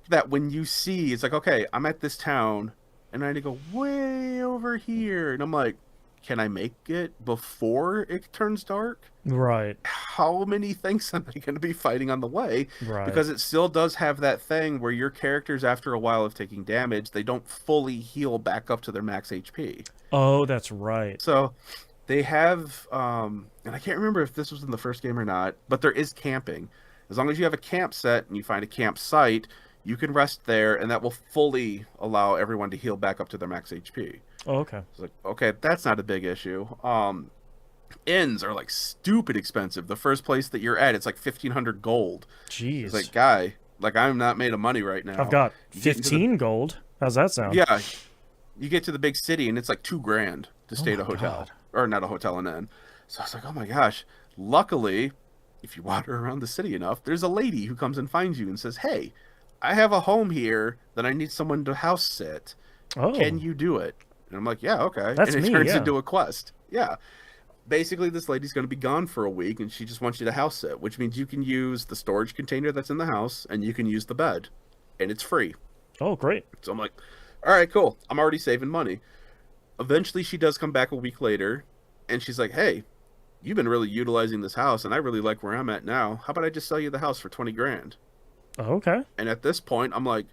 That when you see, it's like, okay, I'm at this town, and I need to go way over here, and I'm like, can I make it before it turns dark?
Right.
How many things am I going to be fighting on the way?
Right.
Because it still does have that thing where your characters, after a while of taking damage, they don't fully heal back up to their max HP.
Oh, that's right.
So they have, and I can't remember if this was in the first game or not, but there is camping. As long as you have a camp set and you find a campsite, you can rest there, and that will fully allow everyone to heal back up to their max HP.
Oh, okay.
It's like, okay, that's not a big issue. Inns are like stupid expensive. The first place that you're at, it's like 1,500 gold.
Jeez.
It's like, guy, like I'm not made of money right now.
I've got
You get into
15 gold. How's that sound?
Yeah, you get to the big city and it's like $2,000 to stay at a
my
hotel,
God.
or not a hotel, an inn. So I was like, oh my gosh. Luckily, if you wander around the city enough, there's a lady who comes and finds you and says, hey, I have a home here that I need someone to house sit.
Oh.
Can you do it? And I'm like, yeah, okay.
That's
and it
me,
turns
yeah.
into a quest. Yeah. Basically, this lady's going to be gone for a week, and she just wants you to house sit, which means you can use the storage container that's in the house, and you can use the bed, and it's free.
Oh, great.
So I'm like, all right, cool. I'm already saving money. Eventually, she does come back a week later, and she's like, hey, you've been really utilizing this house, and I really like where I'm at now. How about I just sell you the house for 20 grand?
Okay.
And at this point, I'm like,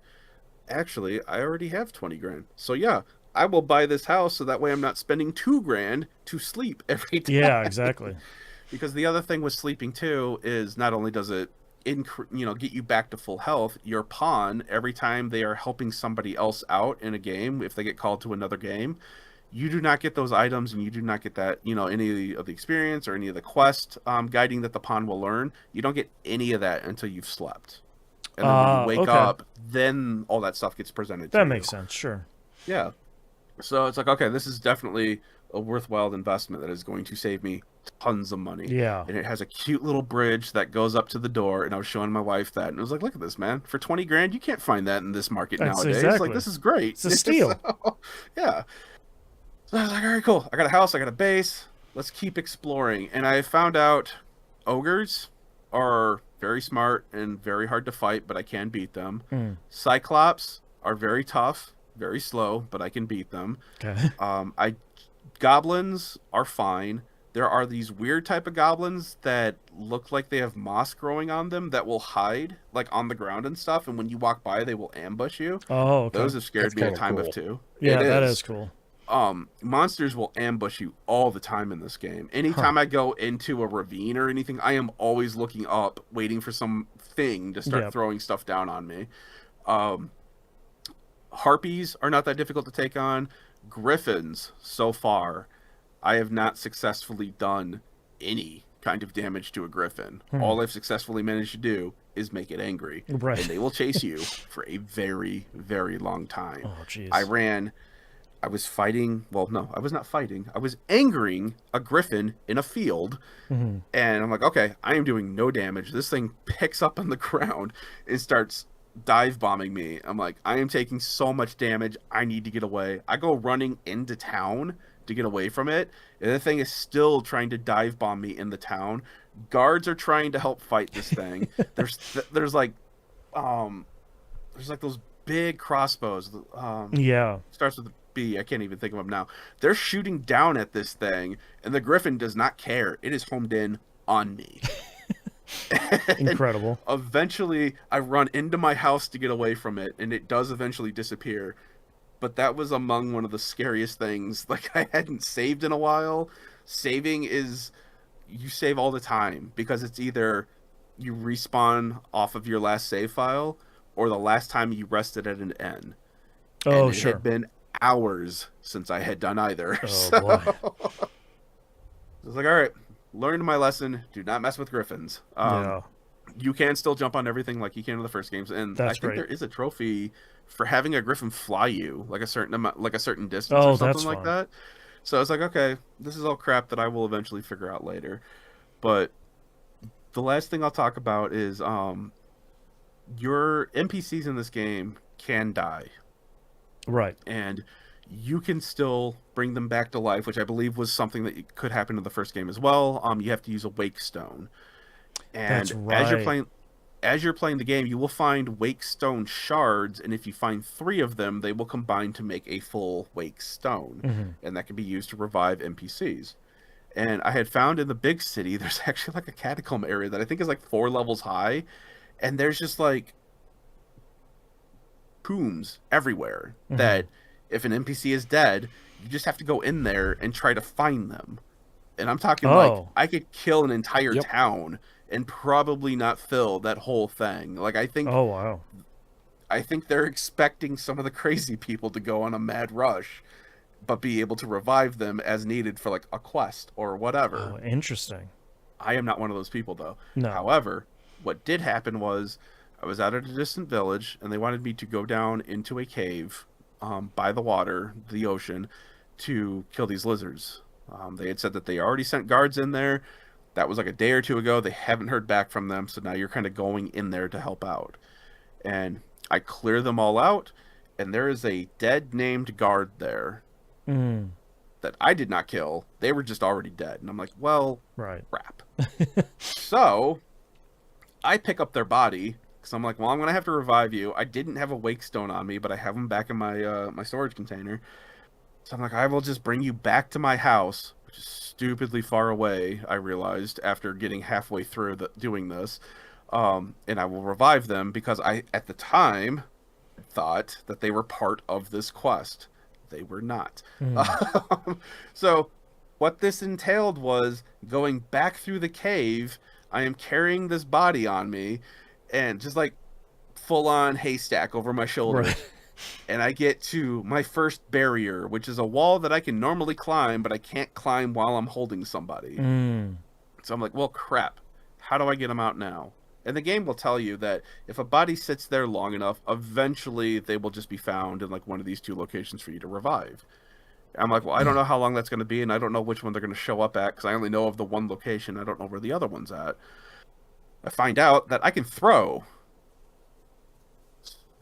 actually, I already have 20 grand. So yeah, I will buy this house so that way I'm not spending 2 grand to sleep every
Yeah,
time.
exactly.
Because the other thing with sleeping too is not only does it get you back to full health, your pawn, every time they are helping somebody else out in a game, if they get called to another game, you do not get those items, and you do not get that, any of the experience or any of the quest guiding that the pawn will learn. You don't get any of that until you've slept. And then when you wake
Okay.
up, then all that stuff gets presented to
That
you.
makes sense. Sure.
Yeah. So it's like, okay, this is definitely a worthwhile investment that is going to save me tons of money.
Yeah.
And it has a cute little bridge that goes up to the door, and I was showing my wife that, and I was like, look at this, man. For 20 grand, you can't find that in this market
That's
nowadays.
exactly.
Like, this is great.
It's a steal.
So, yeah. So I was like, all right, cool. I got a house, I got a base. Let's keep exploring. And I found out ogres are very smart and very hard to fight, but I can beat them. Cyclops are very tough, very slow, but I can beat them.
Okay.
Goblins are fine. There are these weird type of goblins that look like they have moss growing on them that will hide, like on the ground and stuff. And when you walk by, they will ambush you.
Oh, okay.
Those have scared
That's
me a
kinda
time
cool.
of two.
Yeah,
It
that is cool.
Monsters will ambush you all the time in this game. Anytime I go into a ravine or anything, I am always looking up, waiting for something to start
Yep.
throwing stuff down on me. Harpies are not that difficult to take on. Griffins, so far, I have not successfully done any kind of damage to a griffin. All I've successfully managed to do is make it angry.
Right.
And they will chase you for a very, very long time.
Oh, jeez.
I was fighting. Well, no, I was not fighting. I was angering a griffin in a field. And I'm like, okay, I am doing no damage. This thing picks up on the ground and starts dive bombing me. I'm like, I am taking so much damage. I need to get away. I go running into town to get away from it. And the thing is still trying to dive bomb me in the town. Guards are trying to help fight this thing. There's like those big crossbows.
Yeah.
Starts with a B. I can't even think of them now. They're shooting down at this thing, and the griffin does not care. It is homed in on me.
Incredible.
Eventually, I run into my house to get away from it, and it does eventually disappear. But that was among one of the scariest things. Like, I hadn't saved in a while. Saving is, you save all the time, because it's either you respawn off of your last save file, or the last time you rested at an N.
Oh,
And it
sure.
had been hours since I had done either.
Oh,
So
boy.
I was like, all right, learned my lesson. Do not mess with griffins.
Yeah.
You can still jump on everything like you can in the first games, and I
That's
think
great.
there is a trophy for having a griffin fly you like a certain amount, like a certain distance
Oh,
or something
that's
like
fun.
that. So I was like, okay, this is all crap that I will eventually figure out later. But the last thing I'll talk about is your NPCs in this game can die,
Right.
and you can still bring them back to life, which I believe was something that could happen in the first game as well. You have to use a wake stone, and
That's
as you're playing the game, you will find wake stone shards, and if you find 3 of them, they will combine to make a full wake stone, and that can be used to revive NPCs. And I had found in the big city, there's actually like a catacomb area that I think is like 4 levels high, and there's just like tombs everywhere that if an NPC is dead, you just have to go in there and try to find them. And I'm talking like
Oh.
I could kill an entire
Yep.
town and probably not fill that whole thing. Like I think
Oh, wow.
they're expecting some of the crazy people to go on a mad rush, but be able to revive them as needed for like a quest or whatever.
Oh, interesting.
I am not one of those people though.
No.
However, what did happen was I was out at a distant village, and they wanted me to go down into a cave by the water, the ocean, to kill these lizards. They had said that they already sent guards in there. That was like a day or two ago. They haven't heard back from them, so now you're kind of going in there to help out. And I clear them all out, and there is a dead named guard there
Mm,
that I did not kill. They were just already dead. And I'm like, well,
right.
crap. So I pick up their body because I'm like, well, I'm gonna have to revive you. I didn't have a wake stone on me, but I have them back in my my storage container. So I'm like, I will just bring you back to my house, which is stupidly far away, I realized after getting halfway through doing this. And I will revive them because I, at the time, thought that they were part of this quest. They were not. So what this entailed was going back through the cave. I am carrying this body on me and just like full on haystack over my shoulder.
Right.
And I get to my first barrier, which is a wall that I can normally climb, but I can't climb while I'm holding somebody. So I'm like, well, crap. How do I get them out now? And the game will tell you that if a body sits there long enough, eventually they will just be found in like one of these two locations for you to revive. I'm like, well, I don't know how long that's going to be, and I don't know which one they're going to show up at, because I only know of the one location. I don't know where the other one's at. I find out that I can throw.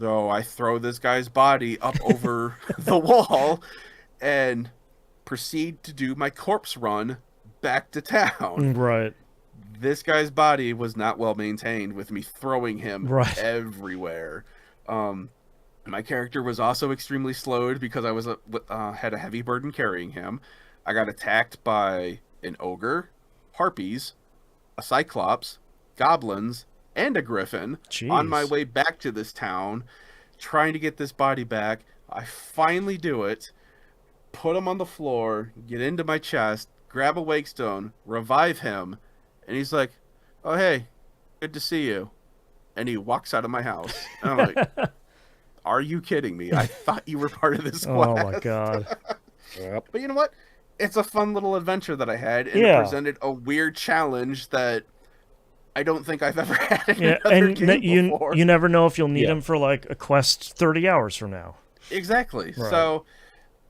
So I throw this guy's body up over the wall and proceed to do my corpse run back to town.
Right.
This guy's body was not well maintained with me throwing him everywhere. My character was also extremely slowed because I was had a heavy burden carrying him. I got attacked by an ogre, harpies, a cyclops, goblins, and a griffin.
Jeez.
On my way back to this town, trying to get this body back. I finally do it, put him on the floor, get into my chest, grab a wake stone, revive him, and he's like, "Oh, hey, good to see you." And he walks out of my house. And I'm like, are you kidding me? I thought you were part of this quest.
Oh, my God.
Yep.
But you know what? It's a fun little adventure that I had, and it presented a weird challenge that I don't think I've ever had in another game before.
You never know if you'll need him for, like, a quest 30 hours from now.
Exactly.
Right.
So,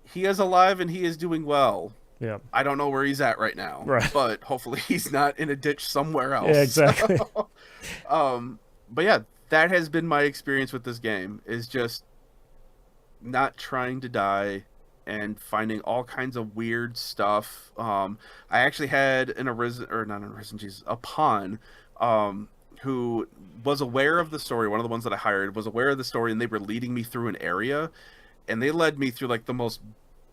he is alive and he is doing well.
Yeah.
I don't know where he's at right now.
Right.
But hopefully he's not in a ditch somewhere else.
Yeah, exactly.
So, but yeah, that has been my experience with this game, is just not trying to die and finding all kinds of weird stuff. I actually had a pawn who was aware of the story. One of the ones that I hired was aware of the story, and they were leading me through an area, and they led me through like the most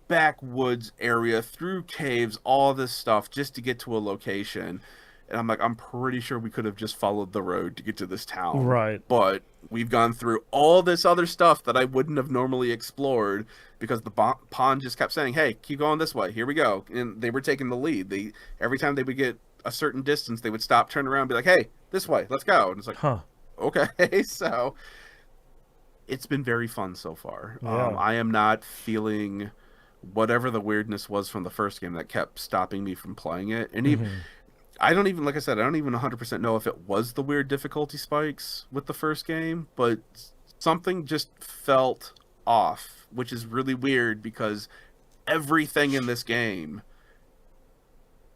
backwoods area, through caves, all this stuff, just to get to a location. And I'm like, I'm pretty sure we could have just followed the road to get to this town.
Right.
But we've gone through all this other stuff that I wouldn't have normally explored because the pawn just kept saying, hey, keep going this way. Here we go. And they were taking the lead. Every time they would get a certain distance, they would stop, turn around, and be like, hey, this way, let's go. And it's like, okay. So it's been very fun so far.
Yeah.
I am not feeling whatever the weirdness was from the first game that kept stopping me from playing it. And even I don't even 100% know if it was the weird difficulty spikes with the first game, but something just felt off, which is really weird because everything in this game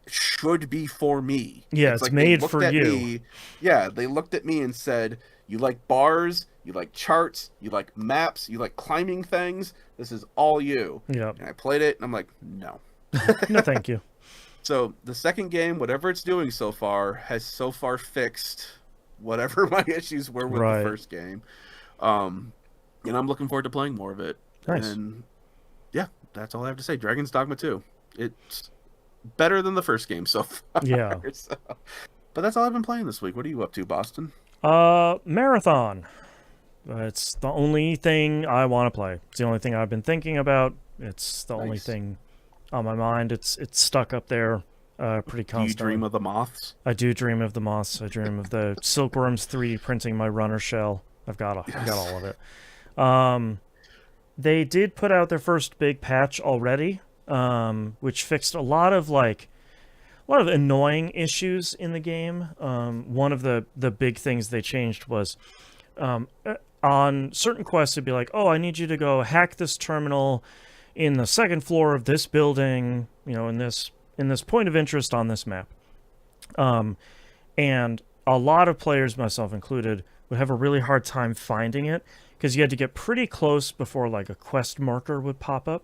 should be for me.
Yeah, it's
like
made for you.
They looked at me and said, you like bars, you like charts, you like maps, you like climbing things, this is all you.
Yeah.
And I played it and I'm like, no.
No, thank you.
So the second game, whatever it's doing so far, has so far fixed whatever my issues were with the first game. And I'm looking forward to playing more of it.
Nice.
And yeah, that's all I have to say. Dragon's Dogma 2. It's better than the first game so far.
Yeah.
So, but that's all I've been playing this week. What are you up to, Boston?
Marathon. It's the only thing I want to play. It's the only thing I've been thinking about. It's the only thing on my mind. It's stuck up there pretty constantly.
Do you dream of the moths?
I do dream of the moths. I dream of the silkworms 3D printing my runner shell. I've got all of it. They did put out their first big patch already, which fixed a lot of annoying issues in the game. One of the big things they changed was on certain quests it'd be like, oh, I need you to go hack this terminal in the second floor of this building, in this point of interest on this map. And a lot of players, myself included, would have a really hard time finding it because you had to get pretty close before like a quest marker would pop up.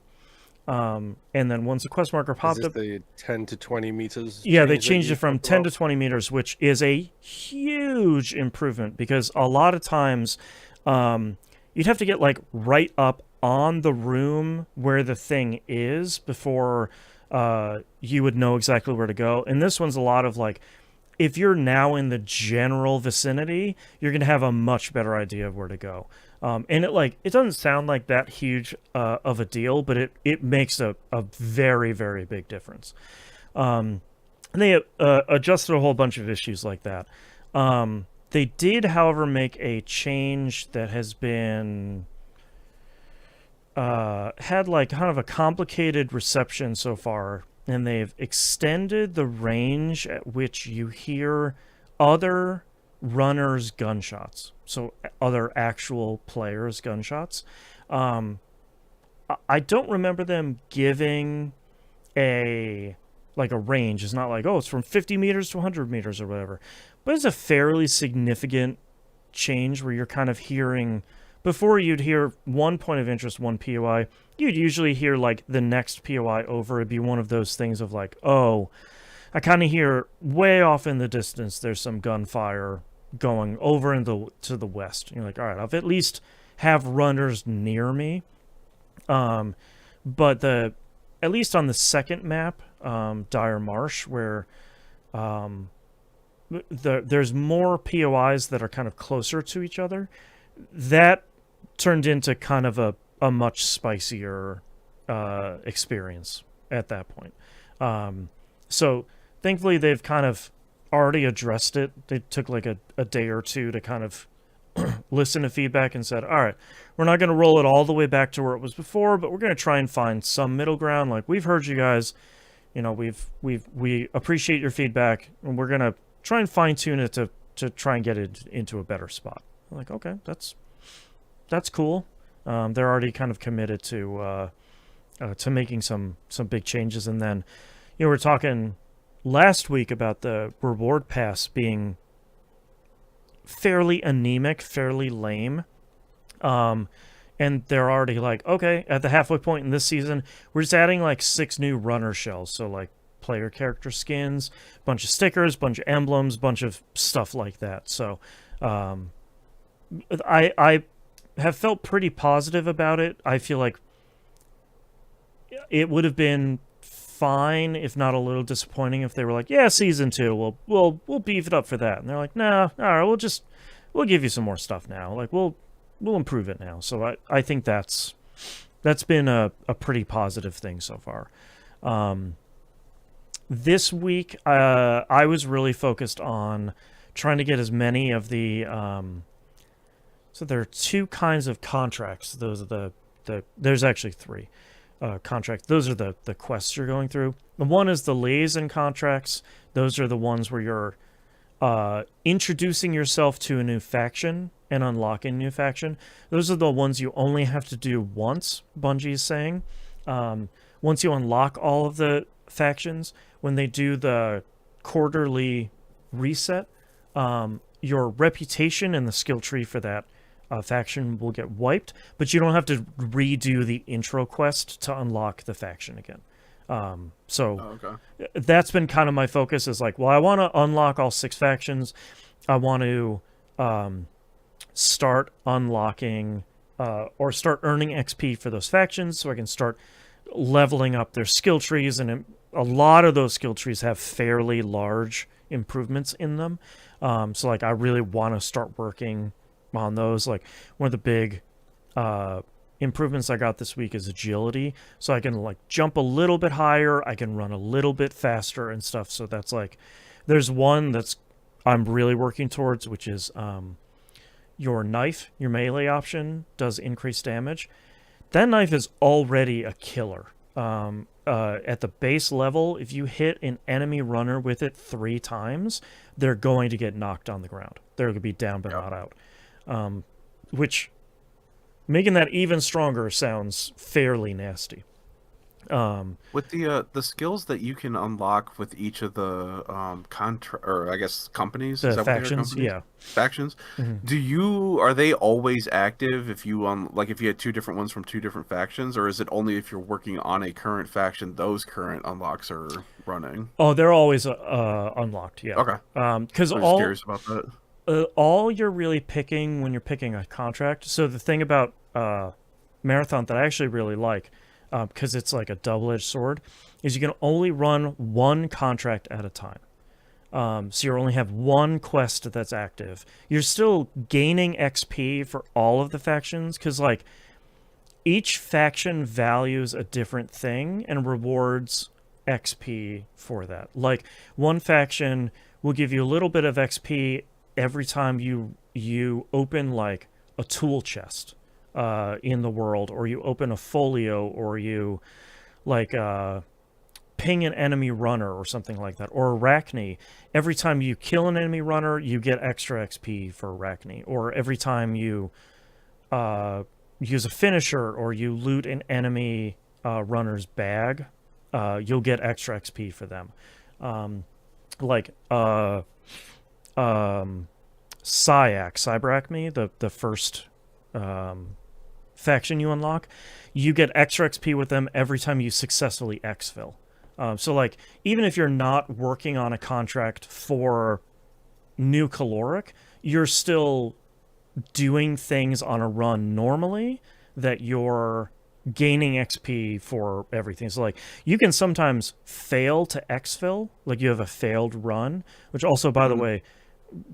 And then once the quest marker popped up,
the 10 to 20 meters.
Yeah, they changed it from 10 to 20 meters, which is a huge improvement because a lot of times you'd have to get like right up on the room where the thing is before you would know exactly where to go. And this one's a lot of like, if you're now in the general vicinity, you're going to have a much better idea of where to go. And it doesn't sound like that huge of a deal, but it makes a very, very big difference. And they adjusted a whole bunch of issues like that. They did, however, make a change that has been had like kind of a complicated reception so far, and they've extended the range at which you hear other runners' gunshots. So other actual players' gunshots. I don't remember them giving a range. It's not like, oh, it's from 50 meters to 100 meters or whatever. But it's a fairly significant change where you're kind of hearing, before you'd hear one point of interest, one POI, you'd usually hear like the next POI over. It'd be one of those things of like, oh, I kind of hear way off in the distance there's some gunfire going over to the west. And you're like, all right, I've at least have runners near me. But at least on the second map, Dire Marsh, where there's more POIs that are kind of closer to each other, that turned into kind of a much spicier experience at that point. So thankfully they've kind of already addressed it. They took like a day or two to kind of listen to feedback and said, all right, we're not going to roll it all the way back to where it was before, but we're going to try and find some middle ground. Like, we've heard you guys, we appreciate your feedback, and we're going to try and fine tune it to try and get it into a better spot. I'm like, okay, that's cool. They're already kind of committed to making some big changes. And then, we're talking last week about the reward pass being fairly anemic, fairly lame. And they're already like, okay, at the halfway point in this season, we're just adding like 6 new runner shells. So like player character skins, bunch of stickers, bunch of emblems, bunch of stuff like that. So I have felt pretty positive about it. I feel like it would have been fine, if not a little disappointing, if they were like, yeah, season 2, we'll beef it up for that. And they're like, nah, all right, we'll give you some more stuff now. Like, we'll improve it now. So I think that's been a pretty positive thing so far. This week, I was really focused on trying to get as many of the so there are 2 kinds of contracts. Those are there's actually 3 contracts. Those are the quests you're going through. The one is the liaison contracts. Those are the ones where you're introducing yourself to a new faction and unlocking a new faction. Those are the ones you only have to do once, Bungie is saying. Once you unlock all of the factions, when they do the quarterly reset, your reputation and the skill tree for that faction will get wiped, but you don't have to redo the intro quest to unlock the faction again. Okay. That's been kind of my focus, is like, well, I want to unlock all 6 factions. I want to start unlocking or start earning XP for those factions so I can start leveling up their skill trees. And a lot of those skill trees have fairly large improvements in them. So like, I really want to start working on those. Like, one of the big improvements I got this week is agility, so I can like jump a little bit higher, I can run a little bit faster and stuff. So that's like, there's one that's I'm really working towards, which is your knife, your melee option does increased damage. That knife is already a killer. At the base level, if you hit an enemy runner with it 3 times, they're going to get knocked on the ground. They're going to be down but not out. Which, making that even stronger sounds fairly nasty.
With the skills that you can unlock with each of the companies,
the factions,
factions.
Mm-hmm.
Are they always active if you if you had 2 different ones from 2 different factions, or is it only if you're working on a current faction those current unlocks are running?
Oh, they're always unlocked. Yeah.
Okay.
Because
curious about that.
All you're really picking when you're picking a contract. So the thing about Marathon that I actually really like, because it's like a double-edged sword, is you can only run one contract at a time. So you only have one quest that's active. You're still gaining XP for all of the factions, because like each faction values a different thing and rewards XP for that. Like one faction will give you a little bit of XP every time you open like a tool chest in the world, or you open a folio, or you like ping an enemy runner or something like that. Or Arachne, every time you kill an enemy runner, you get extra XP for Arachne. Or every time you use a finisher or you loot an enemy runner's bag, you'll get extra XP for them. Cyberacme, the first faction you unlock, you get extra XP with them every time you successfully exfil. So like even if you're not working on a contract for New Caloric, you're still doing things on a run normally that you're gaining XP for everything. So like you can sometimes fail to exfil, like you have a failed run, which also, by the way,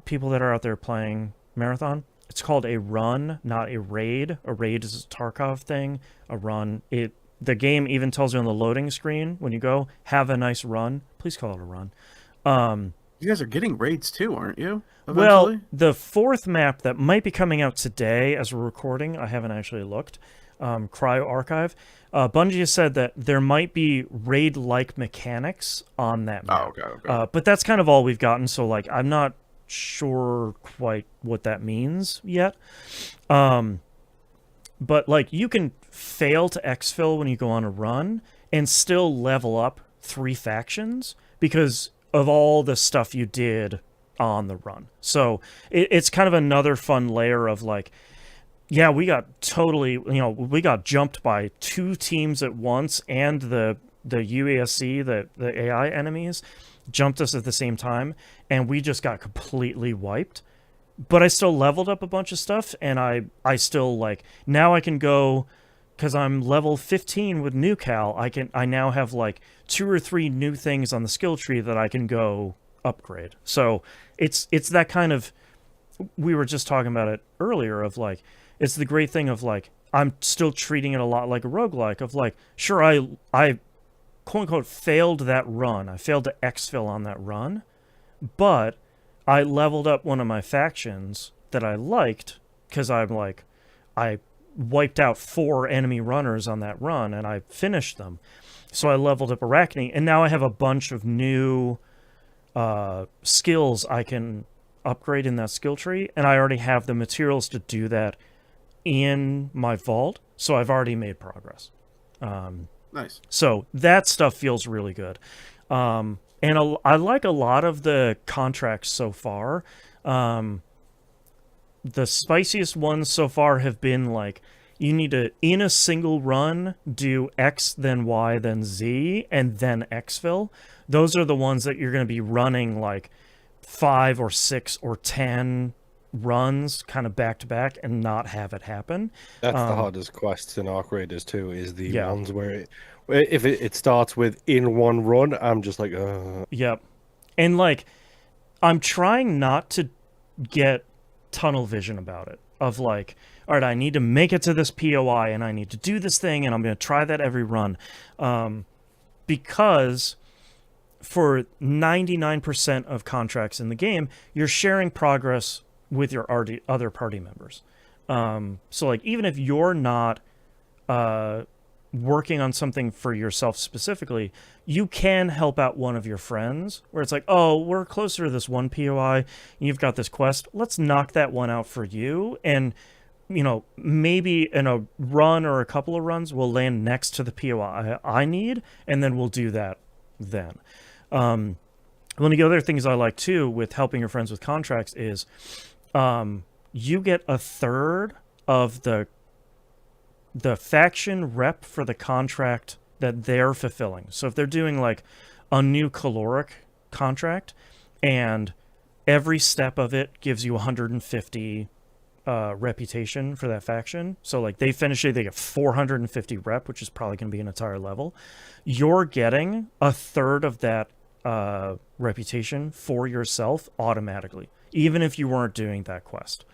people that are out there playing Marathon, it's called a run, not a raid. A raid is a Tarkov thing. A run, the game even tells you on the loading screen when you go, have a nice run. Please call it a run.
You guys are getting raids too, aren't you?
Well,
Eventually?
the fourth map that might be coming out today as we're recording, I haven't actually looked, Cryo Archive, Bungie has said that there might be raid-like mechanics on that map.
Oh, okay.
But that's kind of all we've gotten, so like I'm not sure quite what that means yet. But like you can fail to exfil when you go on a run and still level up 3 factions because of all the stuff you did on the run. So it's kind of another fun layer of like, yeah, we got we got jumped by 2 teams at once, and the UASC, the AI enemies, jumped us at the same time, and we just got completely wiped. But I still leveled up a bunch of stuff, and I still like, now I can go, because I'm level 15 with New Cal, I now have like 2 or 3 new things on the skill tree that I can go upgrade. So it's that kind of, we were just talking about it earlier, of like, it's the great thing of like, I'm still treating it a lot like a roguelike, of like, sure, I quote unquote failed that run. I failed to exfil on that run, but I leveled up one of my factions that I liked, because I'm like, I wiped out 4 enemy runners on that run and I finished them. So I leveled up Arachne, and now I have a bunch of new skills I can upgrade in that skill tree, and I already have the materials to do that in my vault, so I've already made progress.
Nice.
So that stuff feels really good. And I like a lot of the contracts so far. The spiciest ones so far have been like, you need to, in a single run, do X, then Y, then Z, and then exfil. Those are the ones that you're going to be running like 5 or 6 or 10 runs kind of back to back and not have it happen.
That's the hardest quests in Arc Raiders too, is the
Yeah.
ones where if it starts with in one run, I'm just like,
Yep. And like, I'm trying not to get tunnel vision about it, of like, all right, I need to make it to this POI and I need to do this thing and I'm going to try that every run. Because for 99% of contracts in the game, you're sharing progress with your other party members. So like, even if you're not working on something for yourself specifically, you can help out one of your friends, where it's like, oh, we're closer to this one POI, and you've got this quest, let's knock that one out for you, and maybe in a run or a couple of runs we'll land next to the POI I need, and then we'll do that then. One of the other things I like too with helping your friends with contracts is you get a third of the faction rep for the contract that they're fulfilling. So if they're doing like a new caloric contract and every step of it gives you 150 reputation for that faction. So like they finish it, they get 450 rep, which is probably going to be an entire level. You're getting a third of that reputation for yourself automatically, even if you weren't doing that quest.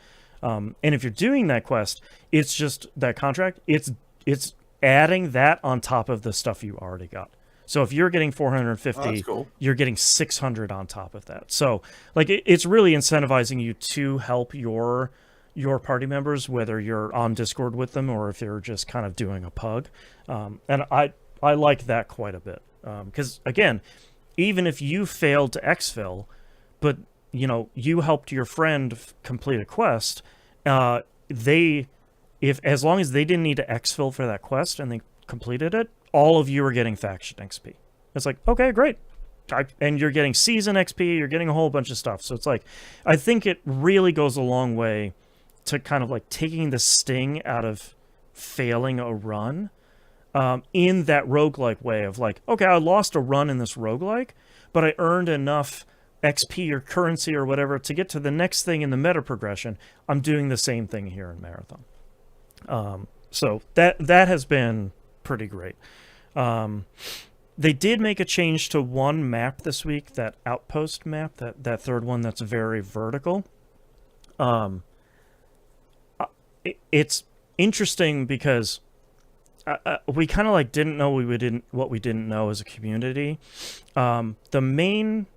And if you're doing that quest, it's just that contract. It's adding that on top of the stuff you already got. So if you're getting 450,
cool.
You're getting 600 on top of that. So like it's really incentivizing you to help your party members, whether you're on Discord with them or if you're just kind of doing a pug. And I like that quite a bit. Because again, even if you failed to exfil, but you helped your friend complete a quest, as long as they didn't need to exfil for that quest and they completed it, all of you are getting faction XP. It's like, okay, great. And you're getting season XP, you're getting a whole bunch of stuff. So it's like, I think it really goes a long way to kind of like taking the sting out of failing a run in that roguelike way of like, okay, I lost a run in this roguelike, but I earned enough XP or currency or whatever to get to the next thing in the meta progression. I'm doing the same thing here in Marathon. So that has been pretty great. They did make a change to one map this week, that outpost map, that third one that's very vertical. It's interesting because we kind of like didn't know what we didn't know as a community. The main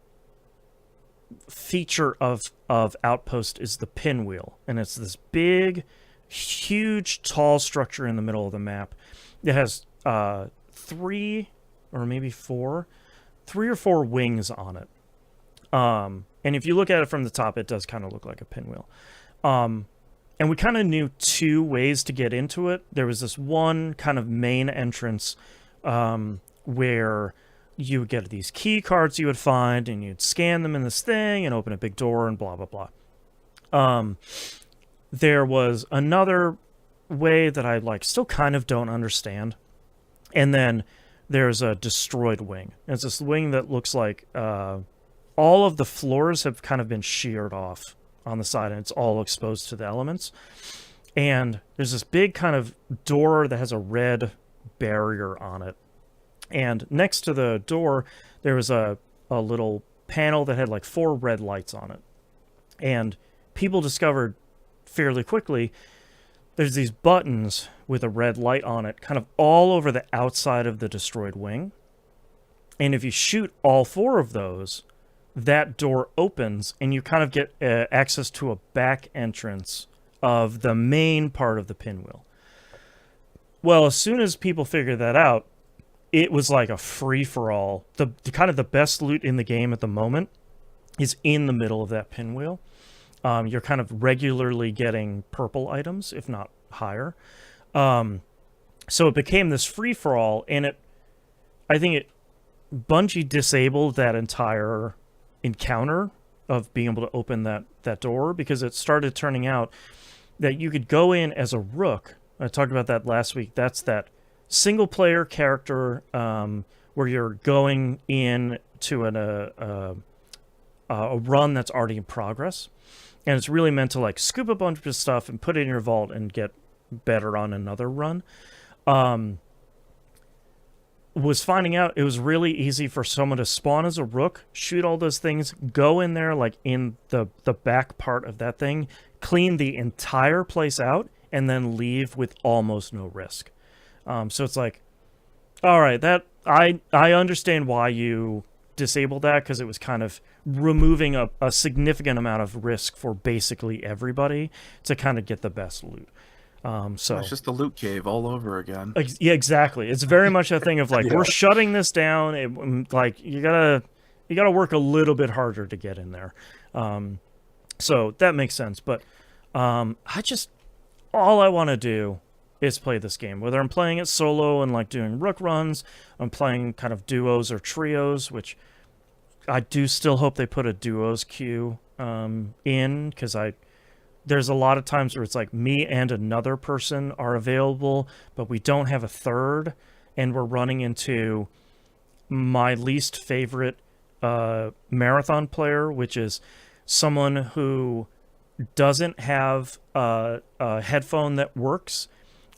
feature of Outpost is the pinwheel, and it's this big, huge, tall structure in the middle of the map. It has 3 or 4 wings on it. And if you look at it from the top, it does kind of look like a pinwheel. And we kind of knew 2 ways to get into it. There was this one kind of main entrance where you would get these key cards you would find, and you'd scan them in this thing and open a big door and blah, blah, blah. There was another way that I still kind of don't understand. And then there's a destroyed wing. It's this wing that looks like all of the floors have kind of been sheared off on the side, and it's all exposed to the elements. And there's this big kind of door that has a red barrier on it. And next to the door, there was a little panel that had 4 red lights on it. And people discovered fairly quickly there's these buttons with a red light on it kind of all over the outside of the destroyed wing. And if you shoot all 4 of those, that door opens and you kind of get access to a back entrance of the main part of the pinwheel. Well, as soon as people figured that out, it was like a free-for-all. The kind of the best loot in the game at the moment is in the middle of that pinwheel. You're kind of regularly getting purple items, if not higher. So it became this free-for-all, and I think Bungie disabled that entire encounter of being able to open that door, because it started turning out that you could go in as a rook. I talked about that last week. That's that single-player character where you're going in to a run that's already in progress. And it's really meant to scoop a bunch of stuff and put it in your vault and get better on another run. Was finding out it was really easy for someone to spawn as a rook, shoot all those things, go in there in the back part of that thing, clean the entire place out, and then leave with almost no risk. So it's all right, that I understand why you disabled that, because it was kind of removing a significant amount of risk for basically everybody to kind of get the best loot. So
it's just a loot cave all over again.
Yeah, exactly. It's very much a thing of we're shutting this down. You gotta work a little bit harder to get in there. So that makes sense. But all I want to do is play this game. Whether I'm playing it solo and doing rook runs, I'm playing kind of duos or trios, which I do still hope they put a duos queue in, because there's a lot of times where it's me and another person are available, but we don't have a third, and we're running into my least favorite marathon player, which is someone who doesn't have a headphone that works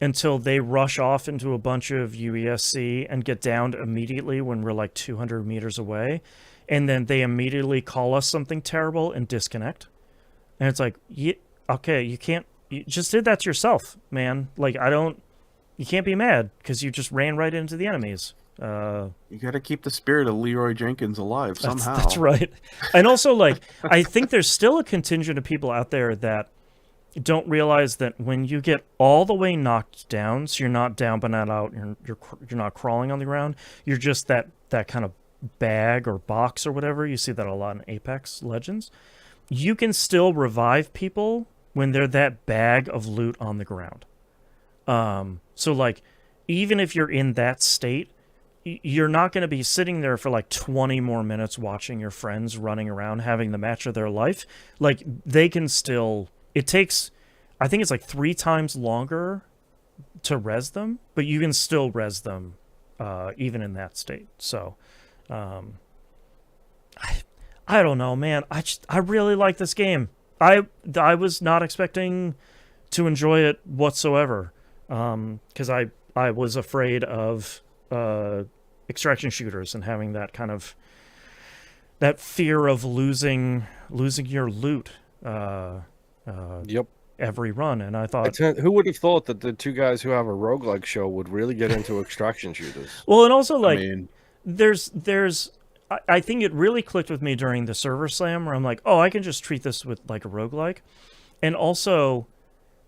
until they rush off into a bunch of UESC and get downed immediately when we're like 200 meters away. And then they immediately call us something terrible and disconnect. And it's like, okay, you just did that to yourself, man. Like, you can't be mad because you just ran right into the enemies.
You got to keep the spirit of Leroy Jenkins alive somehow.
That's right. And also, like, I think there's still a contingent of people out there that don't realize that when you get all the way knocked down, so you're not down but not out, you're not crawling on the ground, you're just that kind of bag or box or whatever. You see that a lot in Apex Legends. You can still revive people when they're that bag of loot on the ground. So, like, even if you're in that state, you're not going to be sitting there for like 20 more minutes watching your friends running around having the match of their life. Like, they can still... It takes, I think it's like 3 times longer to res them, but you can still res them even in that state. So, I don't know, man. I really like this game. I was not expecting to enjoy it whatsoever, because I was afraid of extraction shooters and having that kind of that fear of losing your loot every run. And I thought,
who would have thought that the two guys who have a roguelike show would really get into extraction shooters?
Well, and also, like,
I mean,
there's I think it really clicked with me during the server slam where I'm like, oh, I can just treat this with like a roguelike. And also,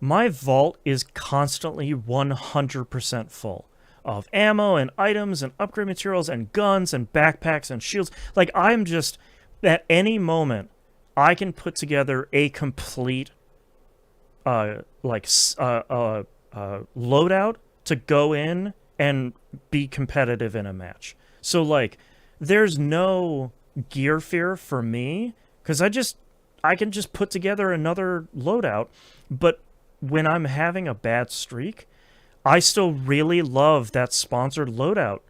my vault is constantly 100% full of ammo and items and upgrade materials and guns and backpacks and shields. Like, I'm just, at any moment, I can put together a complete loadout to go in and be competitive in a match. So, like, there's no gear fear for me because I can just put together another loadout. But when I'm having a bad streak, I still really love that sponsored loadout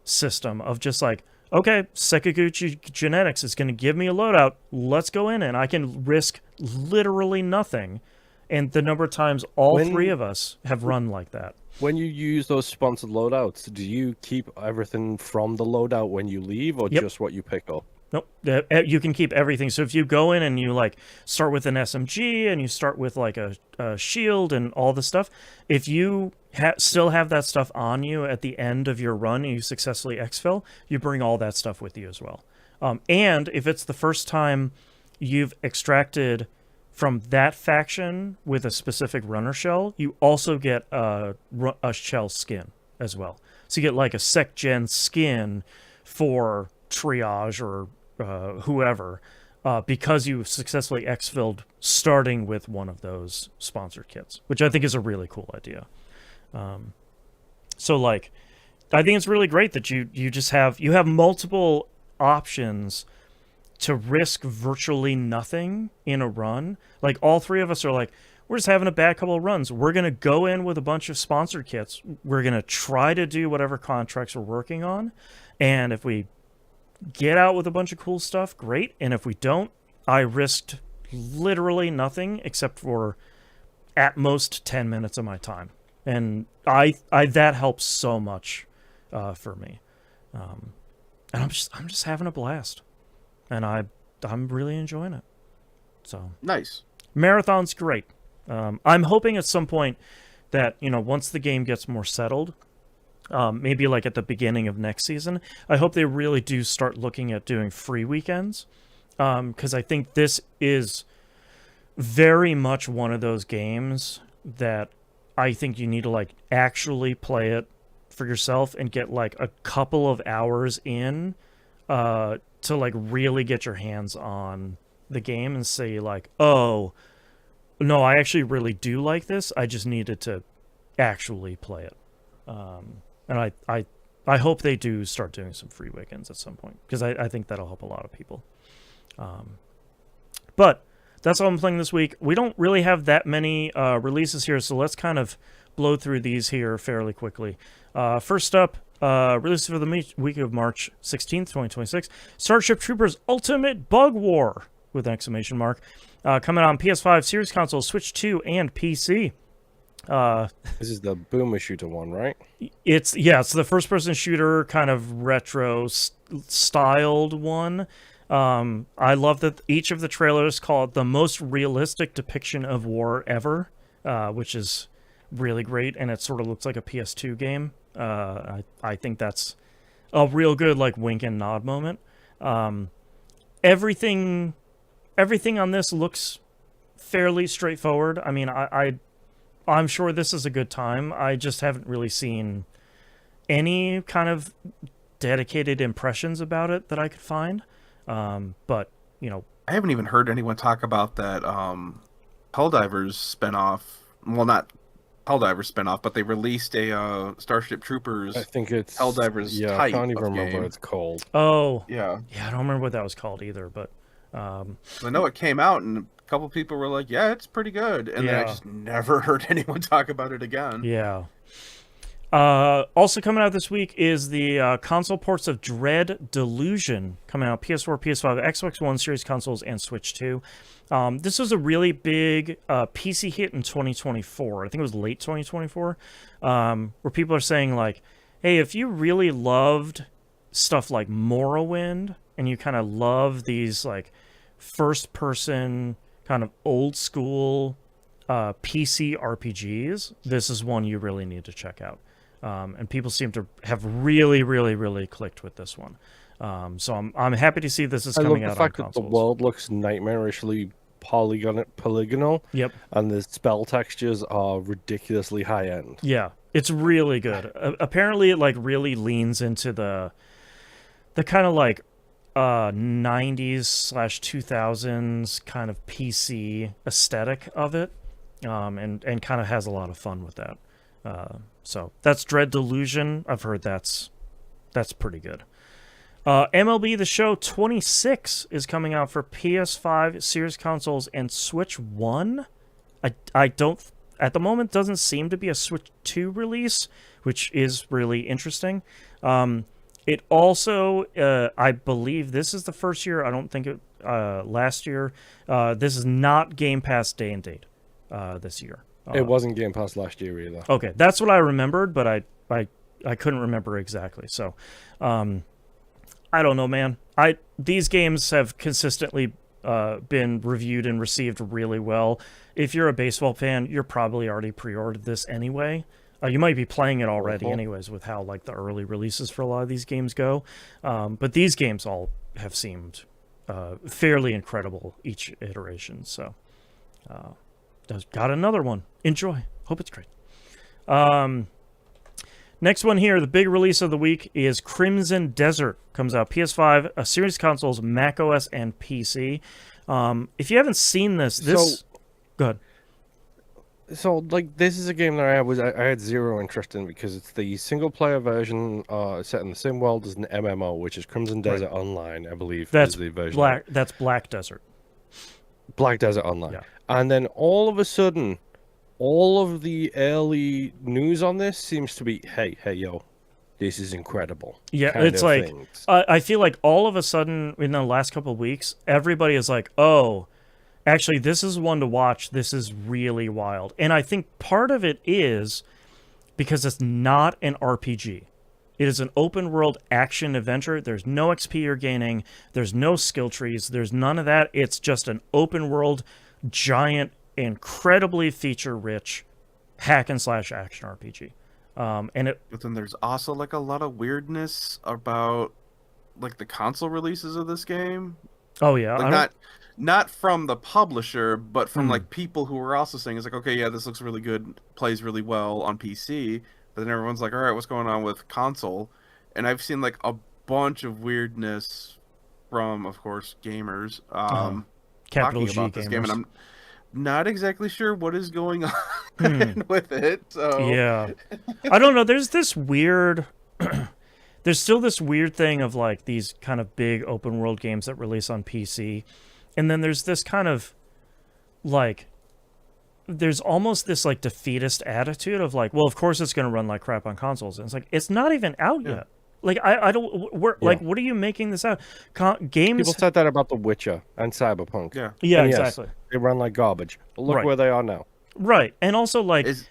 system of just like, okay, Sekaguchi Genetics is going to give me a loadout. Let's go in, and I can risk literally nothing. And the number of times all 3 of us have run like that.
When you use those sponsored loadouts, do you keep everything from the loadout when you leave, or just what you pick up?
Nope. You can keep everything. So if you go in and you like start with an SMG and you start with like a shield and all the stuff, if you still have that stuff on you at the end of your run and you successfully exfil, you bring all that stuff with you as well. And if it's the first time you've extracted from that faction with a specific runner shell, you also get a shell skin as well. So you get like a sec-gen skin for triage or whoever, because you successfully exfilled starting with one of those sponsored kits, which I think is a really cool idea. So, like, I think it's really great that you have multiple options to risk virtually nothing in a run. Like, all 3 of us are like, we're just having a bad couple of runs. We're going to go in with a bunch of sponsored kits. We're going to try to do whatever contracts we're working on. And if we get out with a bunch of cool stuff, great. And if we don't, I risked literally nothing except for at most 10 minutes of my time. And I that helps so much for me. And I'm just having a blast. And I'm really enjoying it. So
nice.
Marathon's great. I'm hoping at some point that, once the game gets more settled, maybe like at the beginning of next season, I hope they really do start looking at doing free weekends. Because I think this is very much one of those games that I think you need to like actually play it for yourself and get like a couple of hours in to like really get your hands on the game and say like, oh, no, I actually really do like this. I just needed to actually play it. And I hope they do start doing some free weekends at some point because I think that'll help a lot of people. But that's all I'm playing this week. We don't really have that many releases here, so let's kind of blow through these here fairly quickly. First up, release for the week of March 16th, 2026, Starship Troopers Ultimate Bug War. with an exclamation mark. Coming out on PS5, Series Console, Switch 2, and PC.
This is the boomer shooter one, right?
It's the first-person shooter, kind of retro styled one. I love that each of the trailers call it the most realistic depiction of war ever, which is really great, and it sort of looks like a PS2 game. I think that's a real good like wink and nod moment. Everything on this looks fairly straightforward. I mean, I'm sure this is a good time. I just haven't really seen any kind of dedicated impressions about it that I could find. But, you know,
I haven't even heard anyone talk about that Helldivers spinoff. Well, not Helldivers spinoff, but they released a Starship Troopers.
I think it's
Helldivers.
Yeah,
type
I can't even
of
remember
game.
what it's called.
Oh,
Yeah,
I don't remember what that was called either. But
I know it came out, and a couple people were like, "Yeah, it's pretty good," and then I just never heard anyone talk about it again.
Yeah. Also coming out this week is the console ports of Dread Delusion, coming out PS4, PS5, Xbox One, Series consoles, and Switch 2. This was a really big PC hit in 2024. I think it was late 2024, where people are saying like, hey, if you really loved stuff like Morrowind, and you kind of love these like first-person kind of old-school PC RPGs, this is one you really need to check out. And people seem to have really, really, really clicked with this one. So I'm happy to see this is coming out on consoles.
I love the fact that the world looks nightmarishly polygonal.
Yep.
And the spell textures are ridiculously high end.
Yeah, it's really good. Apparently, it like really leans into the kind of like 90s/2000s kind of PC aesthetic of it, and kind of has a lot of fun with that. So that's Dread Delusion. I've heard that's pretty good. MLB The Show 26 is coming out for PS5, Series consoles, and Switch 1. I don't, at the moment, doesn't seem to be a Switch 2 release, which is really interesting. It also, I believe this is the first year, I don't think it, last year, this is not Game Pass day and date this year.
It wasn't Game Pass last year either.
Okay, that's what I remembered, but I couldn't remember exactly. So, I don't know, man. These games have consistently been reviewed and received really well. If you're a baseball fan, you're probably already pre-ordered this anyway. You might be playing it already, anyways, with how like the early releases for a lot of these games go. But these games all have seemed fairly incredible each iteration. So. Got another one. Enjoy. Hope it's great. Next one here, the big release of the week is Crimson Desert. Comes out PS5, Series consoles, Mac OS, and PC. If you haven't seen this, go ahead.
So, like, this is a game that I had zero interest in because it's the single-player version set in the same world as an MMO, which is Crimson Desert Online, I believe.
That's
is the version.
That's Black Desert.
Black Desert Online.
Yeah.
And then all of a sudden, all of the early news on this seems to be, hey, yo, this is incredible.
Yeah, it's like, I feel like all of a sudden, in the last couple of weeks, everybody is like, oh, actually, this is one to watch. This is really wild. And I think part of it is because it's not an RPG. It is an open-world action-adventure. There's no XP you're gaining. There's no skill trees. There's none of that. It's just an open-world, giant, incredibly feature-rich hack-and-slash action RPG. But
then there's also like a lot of weirdness about like the console releases of this game.
Oh yeah,
like not from the publisher, but from like people who are also saying it's like, okay, yeah, this looks really good, plays really well on PC. But then everyone's like, all right, what's going on with console? And I've seen like a bunch of weirdness from, of course, gamers
Capital
talking about
G
this
gamers.
game, and I'm not exactly sure what is going on with it. So
yeah, I don't know. There's this weird. There's still this weird thing of like these kind of big open world games that release on PC, and then there's this kind of like. There's almost this like defeatist attitude of like, well, of course it's going to run like crap on consoles. And it's like, it's not even out yet. Like I don't. Where like what are you making this out? Games.
People said that about The Witcher and Cyberpunk.
Yeah.
Yeah,
And yes,
exactly.
they run like garbage. But look
Right.
where they are now.
Right, and also like
Is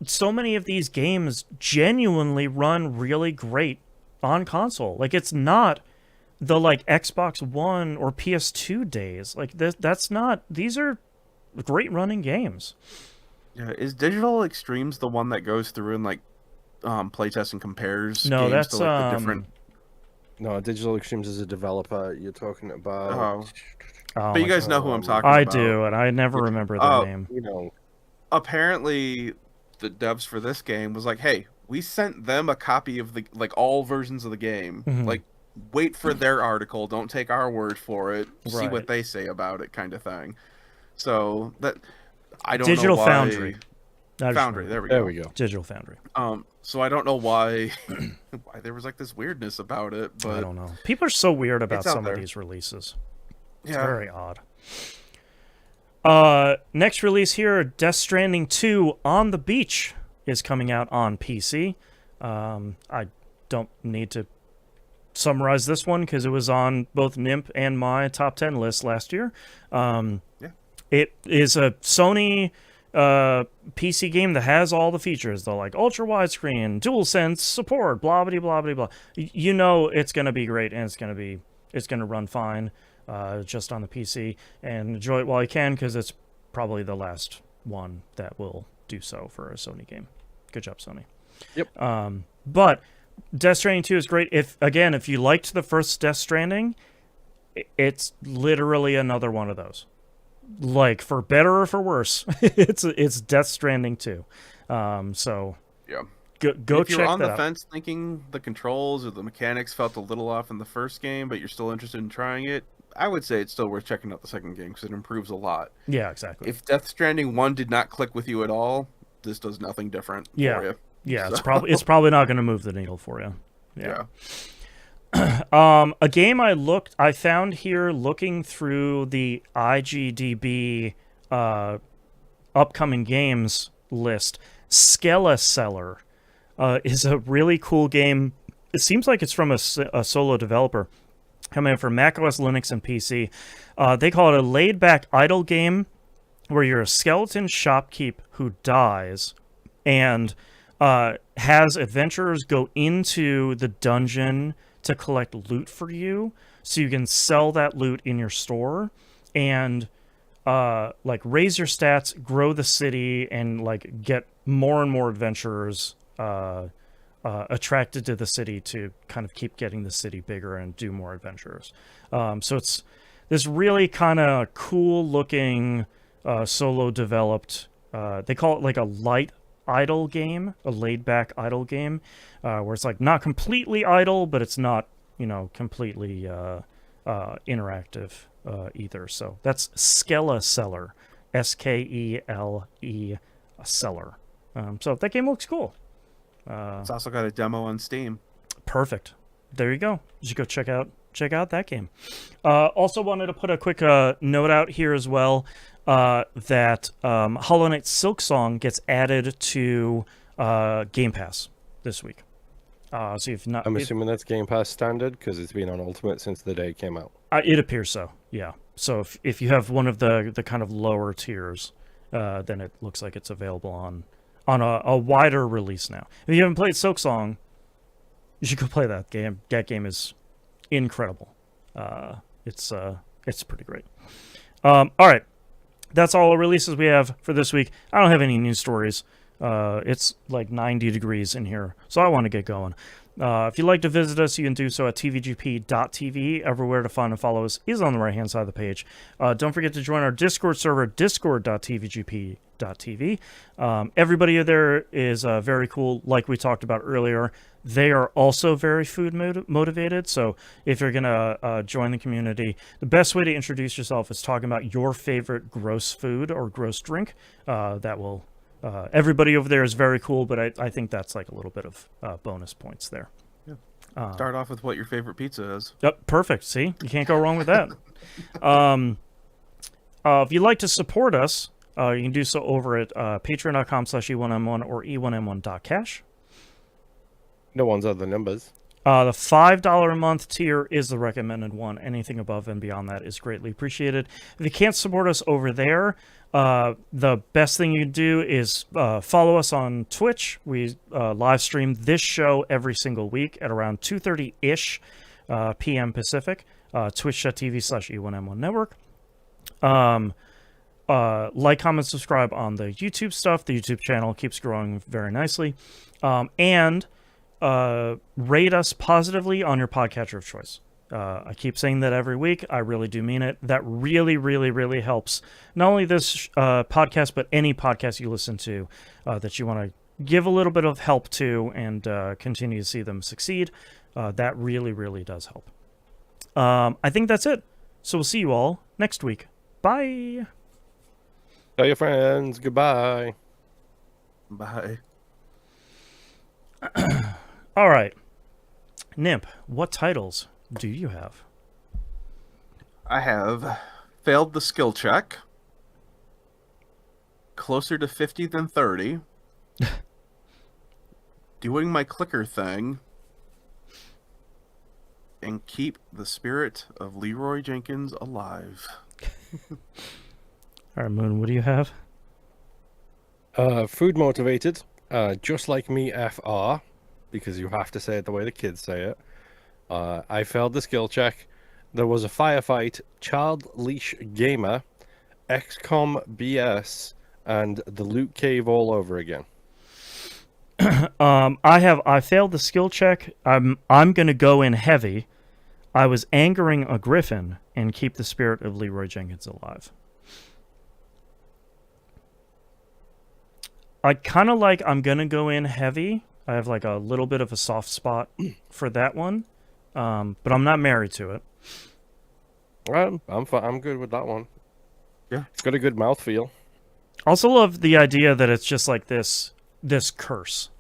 so many of these games genuinely run really great on console. Like it's not the like Xbox One or PS2 days. Like that's not. These are great running games.
is Digital Extremes the one that goes through and like playtest and compares
No,
games
that's
to like the different?
No, Digital Extremes is a developer. You're talking about.
Oh,
Oh
but you
my
guys
God.
know who I'm talking
I
about.
do, and I never remember their
Oh.
name.
You know,
Apparently, the devs for this game was like, "Hey, we sent them a copy of the like all versions of the game.
Mhm.
Like, wait for their article. Don't take our word for it. See
Right.
what they say about it, kind of thing." So that I don't
Digital
know why.
Foundry. I just
Foundry.
remembered.
There we go.
Digital Foundry.
So I don't know why why there was like this weirdness about it, but
I don't know. People are so weird about
it's out
some
there.
of these releases. It's
yeah.
very odd. Next release here, Death Stranding 2 on the Beach is coming out on PC. I don't need to summarize this one because it was on both NIMP and my top 10 list last year. It is a Sony PC game that has all the features, the like ultra widescreen, DualSense support, blah blah blah blah blah. You know it's gonna be great and it's gonna run fine, just on the PC, and enjoy it while you can because it's probably the last one that will do so for a Sony game. Good job, Sony.
Yep.
But Death Stranding 2 is great. If you liked the first Death Stranding, it's literally another one of those. Like, for better or for worse, it's Death Stranding 2. So
Yeah.
go
if
check
you're on
that
the
out.
fence thinking the controls or the mechanics felt a little off in the first game, but you're still interested in trying it, I would say it's still worth checking out the second game because it improves a lot.
Yeah, exactly.
If Death Stranding 1 did not click with you at all, this does nothing different for you.
Yeah,
So-
it's probably not going to move the needle for you.
Yeah.
A game I found here looking through the IGDB upcoming games list. Skella Seller is a really cool game. It seems like it's from a solo developer coming out for macOS, Linux, and PC. They call it a laid-back idle game where you're a skeleton shopkeep who dies and has adventurers go into the dungeon to collect loot for you, so you can sell that loot in your store and like raise your stats, grow the city, and like get more and more adventurers attracted to the city to kind of keep getting the city bigger and do more adventures. So it's this really kind of cool looking solo developed. They call it like a light idle game, a laid back idle game, where it's like not completely idle, but it's not, completely interactive either. So that's Skella Seller, Skele Seller. So that game looks cool.
It's also got a demo on Steam.
Perfect. There you go. You should go check out that game. Also wanted to put a quick note out here as well, that Hollow Knight Silksong gets added to Game Pass this week. So if not,
I'm assuming that's Game Pass standard because it's been on Ultimate since the day it came out.
it appears so. Yeah. So if you have one of the kind of lower tiers, then it looks like it's available on a wider release now. If you haven't played Silksong, you should go play that game. That game is incredible. It's pretty great. All right. That's all the releases we have for this week. I don't have any news stories. It's like 90 degrees in here, so I want to get going. If you'd like to visit us, you can do so at tvgp.tv. Everywhere to find and follow us is on the right-hand side of the page. Don't forget to join our Discord server, discord.tvgp.tv. Everybody there is very cool, like we talked about earlier. They are also very food motivated, so if you're going to join the community, the best way to introduce yourself is talking about your favorite gross food or gross drink. That will... everybody over there is very cool, but I think that's like a little bit of bonus points there.
Yeah. Start off with what your favorite pizza is.
Yep, perfect. See, you can't go wrong with that. If you'd like to support us, you can do so over at patreon.com/e1m1 or e1m1.cash.
No one's other numbers.
The $5 a month tier is the recommended one. Anything above and beyond that is greatly appreciated. If you can't support us over there, the best thing you can do is follow us on Twitch. We live stream this show every single week at around 2:30-ish p.m. Pacific. Twitch.tv/E1M1 Network. Like, comment, subscribe on the YouTube stuff. The YouTube channel keeps growing very nicely. And rate us positively on your podcatcher of choice. I keep saying that every week. I really do mean it. That really, really, really helps not only this podcast, but any podcast you listen to that you want to give a little bit of help to and continue to see them succeed. That really, really does help. I think that's it. So we'll see you all next week. Bye.
Tell your friends goodbye.
Bye.
All right. Nimp, what titles do you have?
I have failed the skill check. Closer to 50 than 30. Doing my clicker thing. And keep the spirit of Leroy Jenkins alive.
All right, Moon, what do you have?
Food motivated. Just like me, FR, because you have to say it the way the kids say it. I failed the skill check. There was a firefight, child leash gamer, XCOM BS, and the loot cave all over again.
I failed the skill check. I'm gonna go in heavy. I was angering a griffin and keep the spirit of Leroy Jenkins alive. I kind of like I'm gonna go in heavy. I have like a little bit of a soft spot for that one, but I'm not married to it.
I'm good with that one.
Yeah,
it's got a good mouthfeel.
Also love the idea that it's just like this curse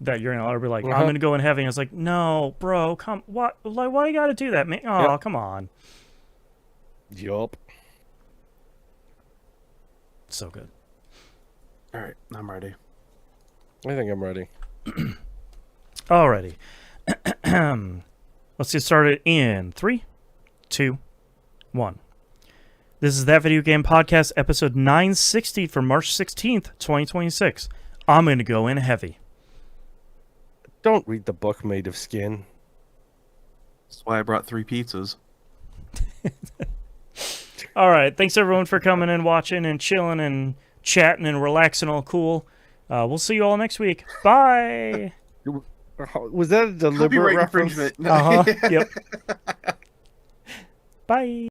that you're gonna be like, I'm gonna go in heavy. And it's like, no, bro, what? Like, why you gotta do that, man? Oh, come on.
Yup.
So good.
All right, I'm ready.
I think I'm ready.
Alrighty. Let's get started in 3, 2, 1. This is That Video Game Podcast, episode 960 for March 16th, 2026. I'm going to go in heavy.
Don't read the book made of skin.
That's why I brought 3 pizzas.
All right. Thanks, everyone, for coming and watching and chilling and chatting and relaxing all cool. We'll see you all next week. Bye.
Was that a deliberate reference?
Uh-huh. Yep. Bye.